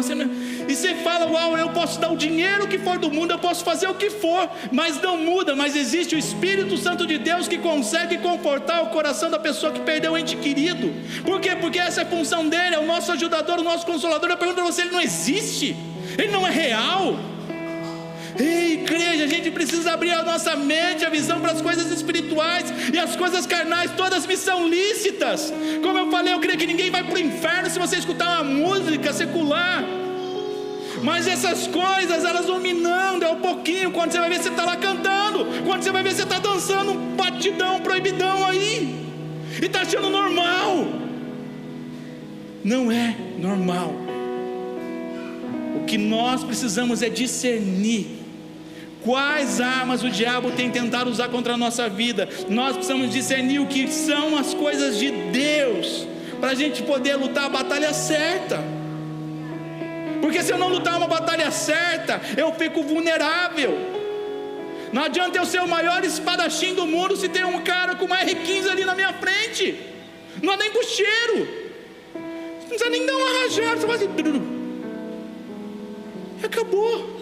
e você fala, uau, eu posso dar o dinheiro que for do mundo, eu posso fazer o que for, mas não muda, mas existe o Espírito Santo de Deus que consegue confortar o coração da pessoa que perdeu o ente querido. Por quê? Porque essa é a função dele, é o nosso ajudador, o nosso consolador. Eu pergunto para você, ele não existe? Ele não é real? Ei, igreja, a gente precisa abrir a nossa mente, a visão para as coisas espirituais, e as coisas carnais todas me são lícitas. Como eu falei, eu creio que ninguém vai para o inferno se você escutar uma música secular, mas essas coisas, elas vão minando, é um pouquinho. Quando você vai ver, você está lá cantando, quando você vai ver, você está dançando um batidão, um proibidão aí, e está achando normal. Não é normal. O que nós precisamos é discernir quais armas o diabo tem tentado usar contra a nossa vida. Nós precisamos discernir o que são as coisas de Deus, para a gente poder lutar a batalha certa. Porque se eu não lutar uma batalha certa, eu fico vulnerável. Não adianta eu ser o maior espadachim do mundo se tem um cara com uma R15 ali na minha frente. Não dá nem pro cheiro, não precisa nem dar uma rajada, você vai assim, acabou.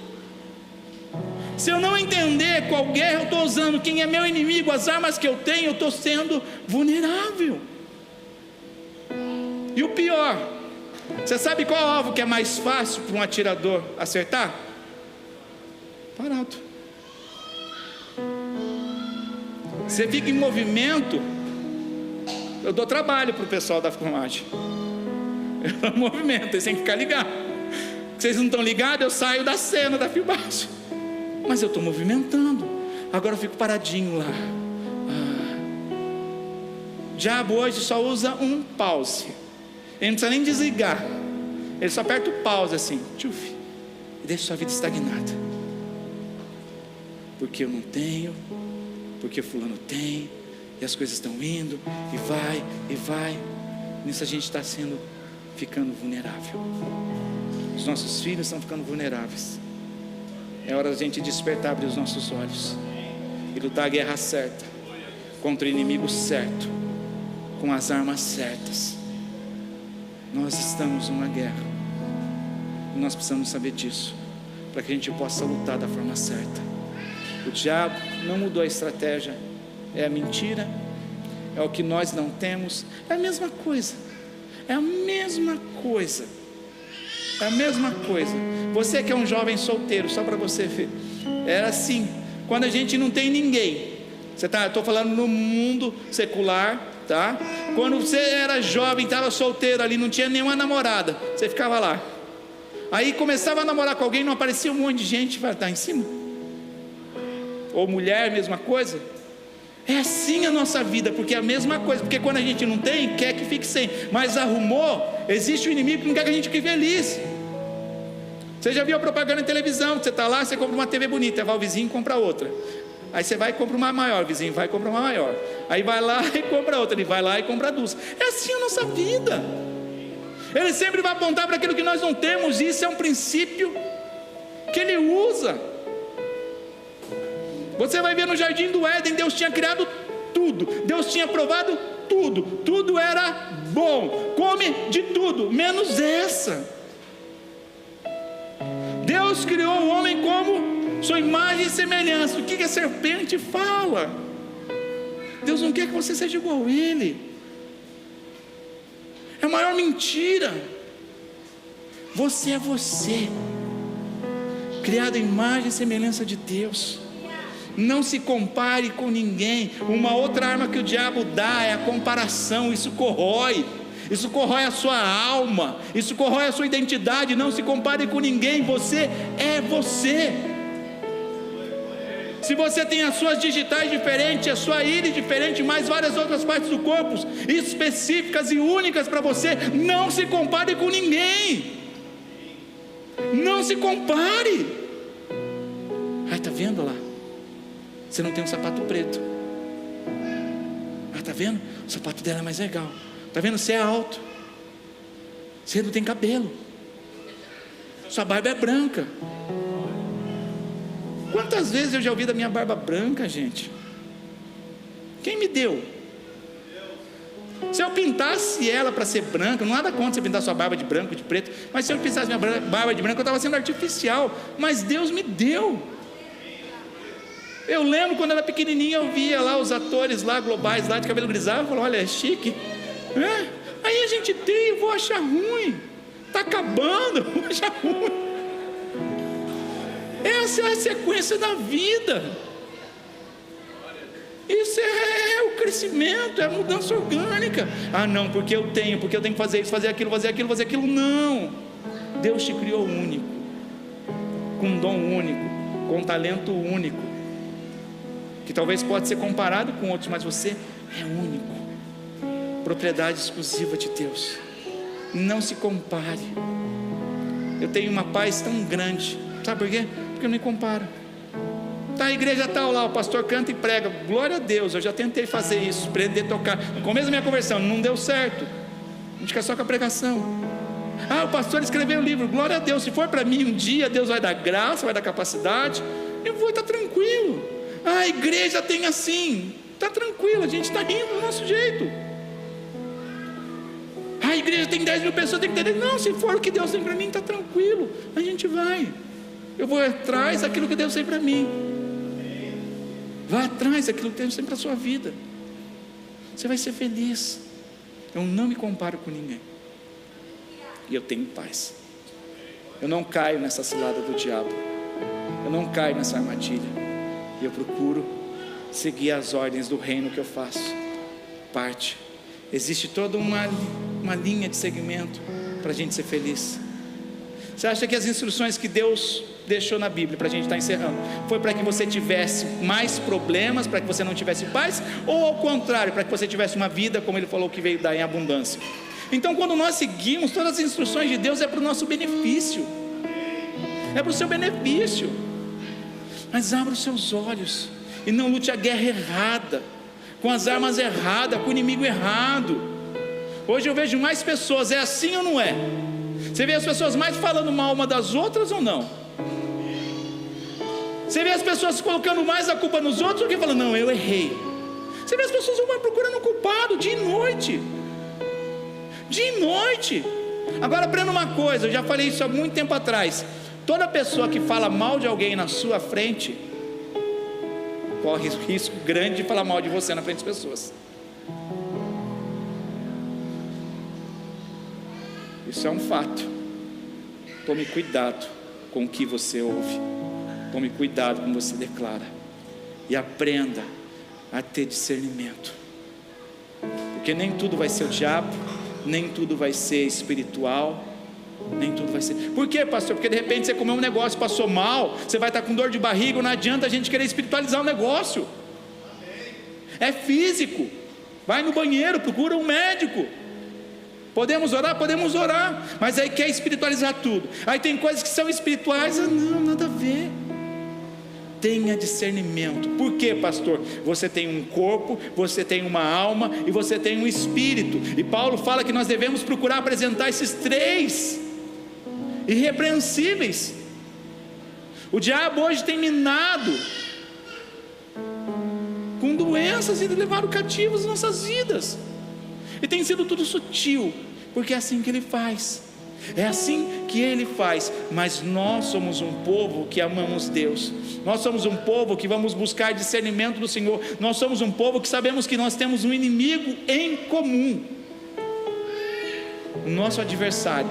Se eu não entender qual guerra eu estou usando, quem é meu inimigo, as armas que eu tenho, eu estou sendo vulnerável. E o pior, você sabe qual alvo que é mais fácil para um atirador acertar? Parado. Você fica em movimento. Eu dou trabalho para o pessoal da filmagem. Eu dou movimento, eles têm que ficar ligados. Vocês não estão ligados, eu saio da cena da filmagem, mas eu estou movimentando. Agora eu fico paradinho lá. O diabo hoje só usa um pause. Ele não precisa nem desligar, ele só aperta o pause assim, tchuf, e deixa sua vida estagnada. Porque eu não tenho, porque fulano tem, e as coisas estão indo, e vai. Nisso a gente está ficando vulnerável. Os nossos filhos estão ficando vulneráveis. É hora da gente despertar, abrir os nossos olhos e lutar a guerra certa, contra o inimigo certo, com as armas certas. Nós estamos numa guerra, e nós precisamos saber disso, para que a gente possa lutar da forma certa. O diabo não mudou a estratégia, é a mentira, é o que nós não temos, é a mesma coisa, é a mesma coisa. É a mesma coisa. Você que é um jovem solteiro, só para você ver, era assim, quando a gente não tem ninguém. Eu estou falando no mundo secular, tá? Quando você era jovem, estava solteiro ali, não tinha nenhuma namorada, você ficava lá. Aí começava a namorar com alguém, não aparecia um monte de gente para estar em cima. Ou mulher, mesma coisa. É assim a nossa vida, porque é a mesma coisa. Porque quando a gente não tem, quer que fique sem. Mas arrumou, existe um inimigo que não quer que a gente fique feliz. Você já viu a propaganda na televisão? Você está lá, você compra uma TV bonita, vai o vizinho e compra outra. Aí você vai e compra uma maior, o vizinho vai e compra uma maior. Aí vai lá e compra outra, ele vai lá e compra duas. É assim a nossa vida. Ele sempre vai apontar para aquilo que nós não temos. E isso é um princípio que ele usa. Você vai ver no jardim do Éden, Deus tinha criado tudo, Deus tinha provado tudo, tudo era bom, come de tudo, menos essa. Deus criou o homem como sua imagem e semelhança. O que a serpente fala? Deus não quer que você seja igual a ele. É a maior mentira. Você é você, criado à imagem e semelhança de Deus. Não se compare com ninguém. Uma outra arma que o diabo dá é a comparação. Isso corrói a sua alma, isso corrói a sua identidade. Não se compare com ninguém, você é você. Se você tem as suas digitais diferentes, a sua íris diferente, mais várias outras partes do corpo específicas e únicas para você, não se compare com ninguém. Não se compare. Ai, tá vendo lá? Você não tem um sapato preto. Ah, tá vendo? O sapato dela é mais legal. Tá vendo? Você é alto. Você não tem cabelo. Sua barba é branca. Quantas vezes eu já ouvi da minha barba branca, gente? Quem me deu? Se eu pintasse ela para ser branca, não nada contra você pintar sua barba de branco, de preto, mas se eu pintasse minha barba de branco, eu estava sendo artificial, mas Deus me deu. Eu lembro quando eu era pequenininho, eu via lá os atores lá globais, lá de cabelo grisalho, eu falava, olha, é chique, aí a gente tem, eu vou achar ruim, está acabando, eu vou achar ruim. Essa é a sequência da vida. Isso é o crescimento, é a mudança orgânica. Não, porque eu tenho que fazer isso, fazer aquilo, fazer aquilo, fazer aquilo. Não, Deus te criou único, com um dom único, com um talento único, que talvez pode ser comparado com outros, mas você é único, propriedade exclusiva de Deus. Não se compare. Eu tenho uma paz tão grande, sabe por quê? Porque eu não me comparo. Tá, a igreja tal lá, o pastor canta e prega, glória a Deus, eu já tentei fazer isso, aprender a tocar, no começo da minha conversão, não deu certo, a gente quer só com a pregação. O pastor escreveu um livro, glória a Deus, se for para mim um dia, Deus vai dar graça, vai dar capacidade, eu vou estar tranquilo. A igreja tem assim, está tranquilo, a gente está rindo do nosso jeito. A igreja tem 10 mil pessoas, tem que ter, não, se for o que Deus tem para mim, está tranquilo, a gente vai, eu vou atrás daquilo que Deus tem para mim. Vá atrás daquilo que Deus tem para a sua vida. Você vai ser feliz. Eu não me comparo com ninguém. E eu tenho paz. Eu não caio nessa cilada do diabo. Eu não caio nessa armadilha. E eu procuro seguir as ordens do reino que eu faço parte. Existe toda uma linha de segmento para a gente ser feliz. Você acha que as instruções que Deus deixou na Bíblia, para a gente estar encerrando, foi para que você tivesse mais problemas, para que você não tivesse paz, ou ao contrário, para que você tivesse uma vida, como Ele falou, que veio dar em abundância? Então, quando nós seguimos todas as instruções de Deus, é para o nosso benefício, é para o seu benefício. Mas abra os seus olhos e não lute a guerra errada, com as armas erradas, com o inimigo errado. Hoje eu vejo mais pessoas, é assim ou não é? Você vê as pessoas mais falando mal uma das outras ou não? Você vê as pessoas colocando mais a culpa nos outros do que falando, não, eu errei. Você vê as pessoas procurando um culpado dia e noite. Dia e noite. Agora aprenda uma coisa, eu já falei isso há muito tempo atrás. Toda pessoa que fala mal de alguém na sua frente, corre risco grande de falar mal de você na frente das pessoas. Isso é um fato. Tome cuidado com o que você ouve. Tome cuidado com o que você declara. E aprenda a ter discernimento. Porque nem tudo vai ser o diabo, nem tudo vai ser espiritual, nem tudo vai ser. Por quê, pastor? Porque de repente você comeu um negócio, passou mal, você vai estar com dor de barriga, não adianta a gente querer espiritualizar o negócio. É físico. Vai no banheiro, procura um médico. Podemos orar? Podemos orar, mas aí quer espiritualizar tudo. Aí tem coisas que são espirituais, não, nada a ver. Tenha discernimento. Por quê, pastor? Você tem um corpo, você tem uma alma e você tem um espírito. E Paulo fala que nós devemos procurar apresentar esses três irrepreensíveis. O diabo hoje tem minado com doenças e levado cativos as nossas vidas. E tem sido tudo sutil, porque é assim que ele faz. É assim que ele faz. Mas nós somos um povo que amamos Deus. Nós somos um povo que vamos buscar discernimento do Senhor. Nós somos um povo que sabemos que nós temos um inimigo em comum. O nosso adversário.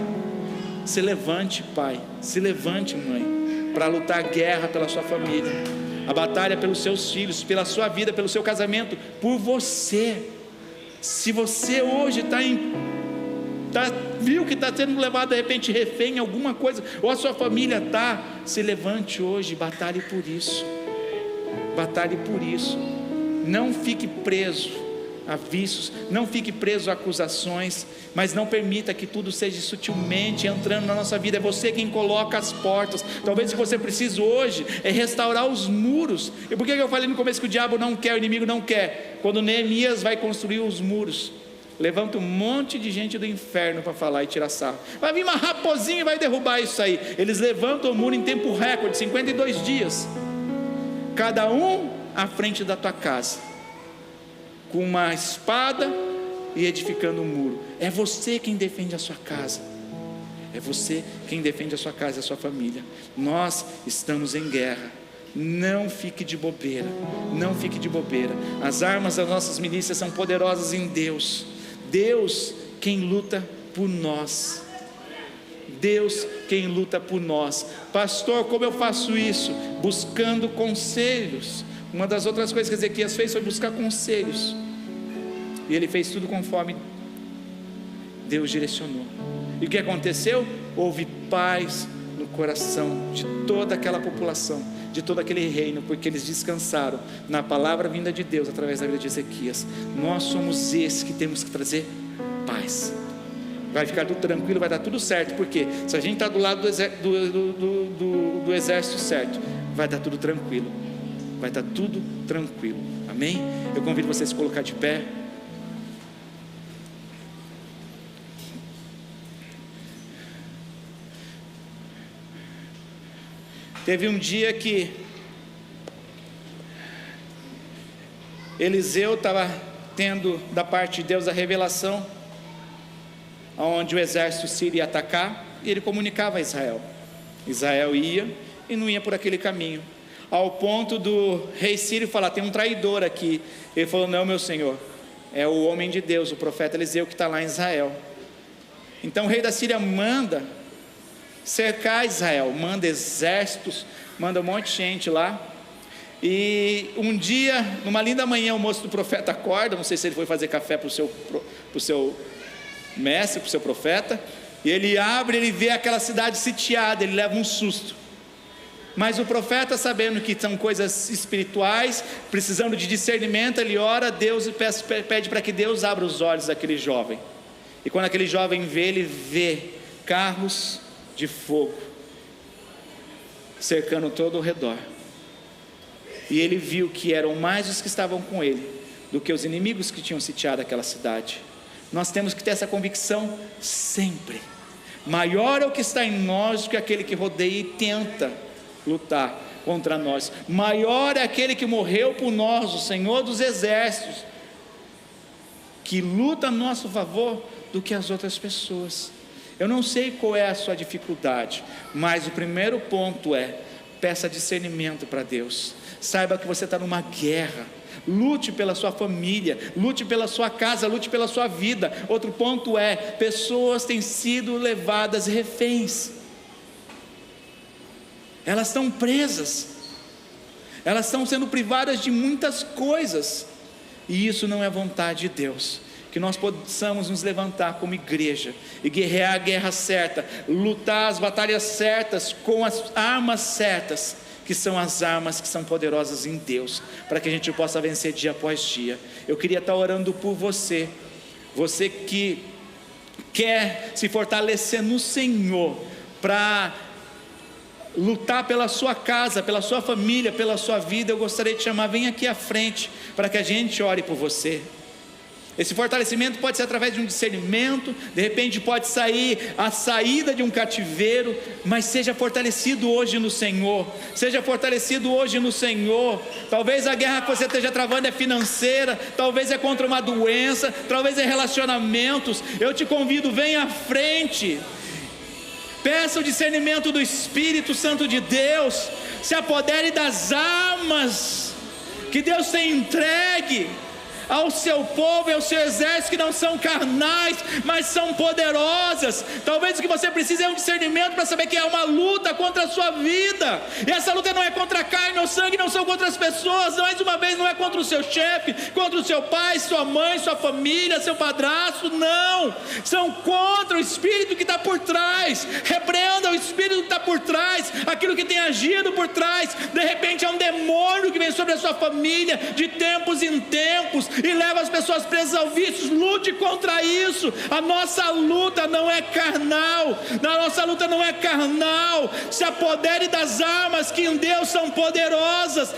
Se levante, pai. Se levante, mãe, para lutar a guerra pela sua família, a batalha pelos seus filhos, pela sua vida, pelo seu casamento, por você. Se você hoje viu que está sendo levado de repente refém em alguma coisa, ou a sua família está, se levante hoje, batalhe por isso. Batalhe por isso. Não fique preso a vícios, não fique preso a acusações, mas não permita que tudo seja sutilmente entrando na nossa vida. É você quem coloca as portas. Talvez o que você precise hoje é restaurar os muros. E por que eu falei no começo que o diabo não quer, o inimigo não quer? Quando Neemias vai construir os muros, levanta um monte de gente do inferno para falar e tirar sarro. Vai vir uma raposinha e vai derrubar isso aí. Eles levantam o muro em tempo recorde, 52 dias, cada um à frente da tua casa, com uma espada, e edificando um muro. É você quem defende a sua casa. É você quem defende a sua casa e a sua família. Nós estamos em guerra. Não fique de bobeira. Não fique de bobeira. As armas das nossas milícias são poderosas em Deus. Deus quem luta por nós. Deus quem luta por nós. Pastor, como eu faço isso? Buscando conselhos. Uma das outras coisas que Ezequias fez foi buscar conselhos. E ele fez tudo conforme Deus direcionou. E o que aconteceu? Houve paz no coração de toda aquela população, de todo aquele reino, porque eles descansaram na palavra vinda de Deus através da vida de Ezequias. Nós somos esses que temos que trazer paz. Vai ficar tudo tranquilo, vai dar tudo certo, porque se a gente está do lado do exército certo, vai dar tudo tranquilo. Vai estar tudo tranquilo. Amém? Eu convido você a se colocar de pé. Teve um dia que Eliseu estava tendo da parte de Deus a revelação, onde o exército sírio ia atacar, e ele comunicava a Israel. Israel ia e não ia por aquele caminho, ao ponto do rei sírio falar: tem um traidor aqui. Ele falou: não, meu senhor, é o homem de Deus, o profeta Eliseu, que está lá em Israel. Então o rei da Síria manda cercar Israel, manda exércitos, manda um monte de gente lá. E um dia, numa linda manhã, o moço do profeta acorda, não sei se ele foi fazer café para o seu mestre, para o seu profeta, e ele abre, ele vê aquela cidade sitiada, ele leva um susto. Mas o profeta, sabendo que são coisas espirituais, precisando de discernimento, ele ora a Deus e pede para que Deus abra os olhos daquele jovem. E quando aquele jovem vê, ele vê carros de fogo cercando todo o redor, e ele viu que eram mais os que estavam com ele do que os inimigos que tinham sitiado aquela cidade. Nós temos que ter essa convicção sempre: maior é o que está em nós do que aquele que rodeia e tenta lutar contra nós. Maior é aquele que morreu por nós, o Senhor dos exércitos, que luta a nosso favor, do que as outras pessoas. Eu não sei qual é a sua dificuldade, mas o primeiro ponto é: peça discernimento para Deus. Saiba que você está numa guerra. Lute pela sua família, lute pela sua casa, lute pela sua vida. Outro ponto é: pessoas têm sido levadas reféns. Elas estão presas, elas estão sendo privadas de muitas coisas, e isso não é vontade de Deus. Que nós possamos nos levantar como igreja e guerrear a guerra certa, lutar as batalhas certas com as armas certas, que são as armas que são poderosas em Deus, para que a gente possa vencer dia após dia. Eu queria estar orando por você, você que quer se fortalecer no Senhor, para lutar pela sua casa, pela sua família, pela sua vida. Eu gostaria de chamar, vem aqui à frente, para que a gente ore por você. Esse fortalecimento pode ser através de um discernimento, de repente pode sair a saída de um cativeiro, mas seja fortalecido hoje no Senhor, seja fortalecido hoje no Senhor. Talvez a guerra que você esteja travando é financeira, talvez é contra uma doença, talvez é relacionamentos. Eu te convido, venha à frente, peça o discernimento do Espírito Santo de Deus, se apodere das armas que Deus tem entregue ao seu povo e ao seu exército, que não são carnais, mas são poderosas. Talvez o que você precisa é um discernimento para saber que é uma luta contra a sua vida, e essa luta não é contra a carne ou sangue, não são contra as pessoas, mais uma vez não é contra o seu chefe, contra o seu pai, sua mãe, sua família, seu padrasto, não, são contra o espírito que está por trás. Repreenda o espírito que está por trás, aquilo que tem agido por trás. De repente é um demônio que vem sobre a sua família de tempos em tempos e leva as pessoas presas ao vício. Lute contra isso. A nossa luta não é carnal, a nossa luta não é carnal. Se apodere das armas que em Deus são poderosas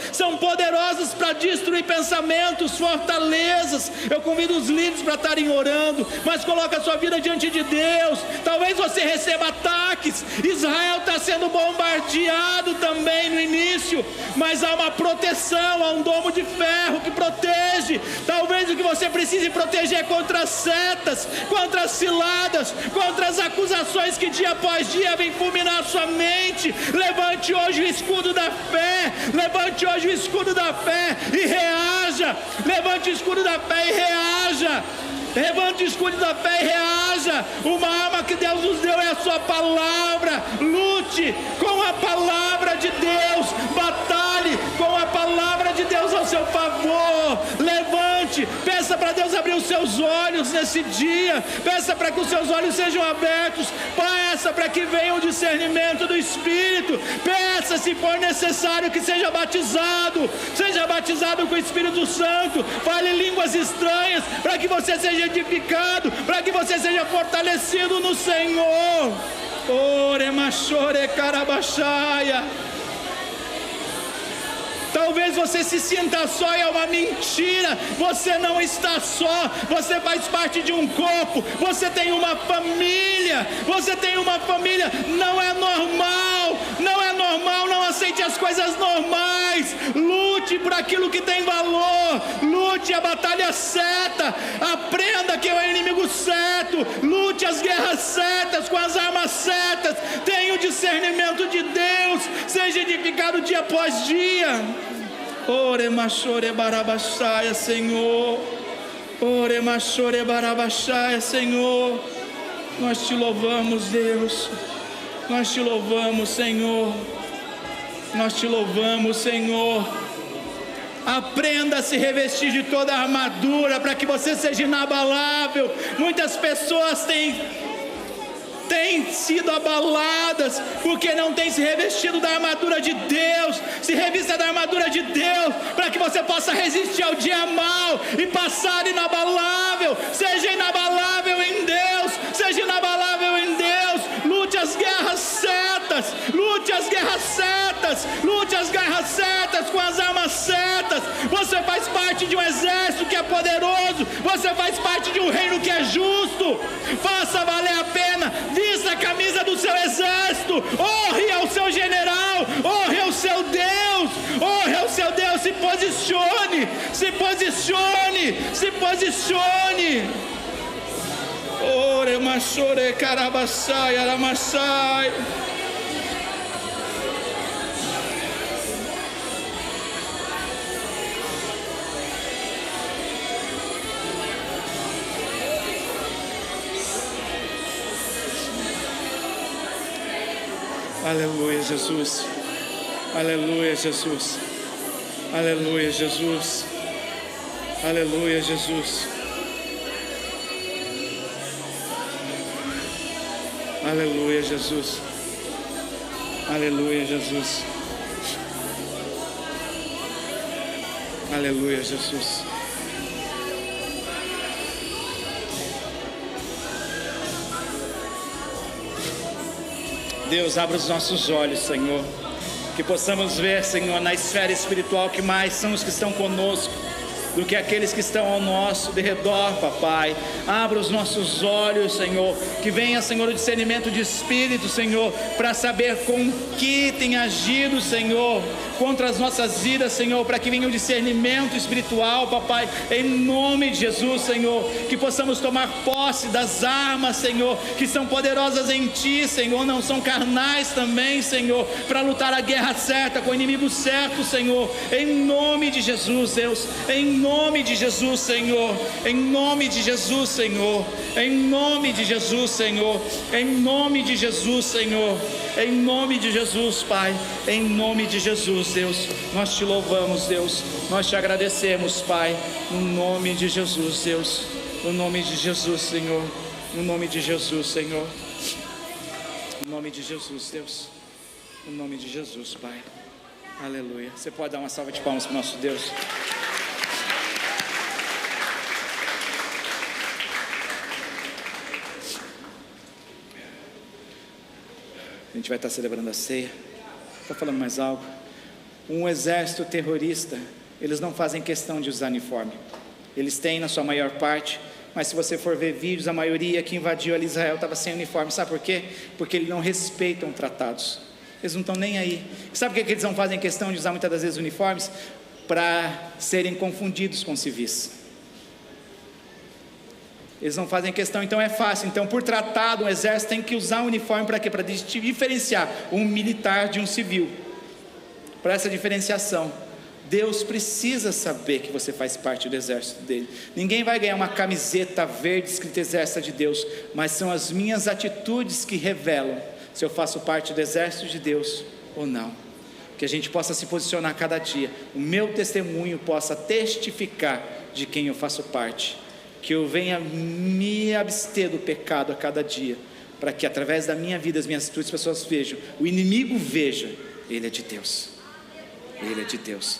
para destruir pensamentos, fortalezas. Eu convido os líderes para estarem orando, mas coloque a sua vida diante de Deus. Talvez você receba ataques. Israel está sendo bombardeado também no início, mas há uma proteção, há um domo de ferro que protege. Talvez o que você precise proteger contra as setas, contra as ciladas, contra as acusações que dia após dia vem fulminar a sua mente. Levante hoje o escudo da fé, levante hoje o escudo da fé e reaja. Levante o escudo da fé e reaja. Levante o escudo da fé e reaja. Uma arma que Deus nos deu é a sua palavra. Lute com a palavra de Deus, batalhe com a palavra de Deus ao seu favor. Levante, peça para Deus abrir os seus olhos nesse dia, peça para que os seus olhos sejam abertos, peça para que venha o discernimento do Espírito, peça, se for necessário, que seja batizado com o Espírito Santo, fale línguas estranhas, para que você seja edificado, para que você seja fortalecido no Senhor. Ore machore carabaxaia. Talvez você se sinta só e é uma mentira. Você não está só, você faz parte de um corpo, você tem uma família, não é normal, não aceite as coisas normais, lute por aquilo que tem valor, lute a batalha certa, aprenda que é o inimigo certo, lute as guerras certas, com as armas certas, tenha o discernimento de Deus, seja edificado dia após dia. Ore machore barabaxaia, Senhor. Ore machore barabaxaia, Senhor. Nós te louvamos, Deus. Nós te louvamos, Senhor. Nós te louvamos, Senhor. Aprenda a se revestir de toda a armadura para que você seja inabalável. Muitas pessoas têm sido abaladas porque não têm se revestido da armadura de Deus. Se revista da armadura de Deus para que você possa resistir ao dia mau e passar inabalável. Seja inabalável em Deus, seja inabalável em Deus. Lute as guerras certas, lute as guerras certas, lute as guerras certas com as armas certas. Você faz parte de um exército que é poderoso, você faz parte de um reino que é justo. Faça valer a pena, vista a camisa do seu exército, honre ao seu general, honre ao seu Deus, honre ao seu Deus. Se posicione, se posicione, se posicione. Ore machore carabaçai aramaçai. Aleluia, Jesus. Aleluia, Jesus. Aleluia, Jesus. Aleluia, Jesus. Aleluia, Jesus. Aleluia, Jesus. Aleluia, Jesus. Deus, abra os nossos olhos, Senhor, que possamos ver, Senhor, na esfera espiritual que mais são os que estão conosco do que aqueles que estão ao nosso derredor, papai. Abra os nossos olhos, Senhor, que venha, Senhor, o discernimento de espírito, Senhor, para saber com que tem agido, Senhor, contra as nossas vidas, Senhor, para que venha o discernimento espiritual, papai, em nome de Jesus, Senhor, que possamos tomar posse das armas, Senhor, que são poderosas em Ti, Senhor, não são carnais também, Senhor, para lutar a guerra certa com o inimigo certo, Senhor, em nome de Jesus, Deus, em nome de Jesus, Senhor, em nome de Jesus, Senhor, em nome de Jesus, Senhor, em nome de Jesus, Senhor, em nome de Jesus, Pai, em nome de Jesus, Deus, nós te louvamos, Deus, nós te agradecemos, Pai, no nome de Jesus, Deus, no nome de Jesus, Senhor, no nome de Jesus, Senhor, no nome de Jesus, Deus, no nome de Jesus, Pai, aleluia. Você pode dar uma salva de palmas para o nosso Deus? A gente vai estar celebrando a ceia. Está falando mais algo? Um exército terrorista, eles não fazem questão de usar uniforme. Eles têm na sua maior parte, mas se você for ver vídeos, a maioria que invadiu ali Israel estava sem uniforme. Sabe por quê? Porque eles não respeitam tratados. Eles não estão nem aí. Sabe por que eles não fazem questão de usar muitas das vezes uniformes? Para serem confundidos com civis. Eles não fazem questão, então é fácil. Então, por tratado, um exército tem que usar um uniforme para quê? Para diferenciar um militar de um civil. Para essa diferenciação, Deus precisa saber que você faz parte do exército dele. Ninguém vai ganhar uma camiseta verde escrita exército de Deus, mas são as minhas atitudes que revelam se eu faço parte do exército de Deus ou não. Que a gente possa se posicionar cada dia, o meu testemunho possa testificar de quem eu faço parte, que eu venha me abster do pecado a cada dia, para que através da minha vida, as minhas atitudes, as pessoas vejam, o inimigo veja, ele é de Deus, ele é de Deus.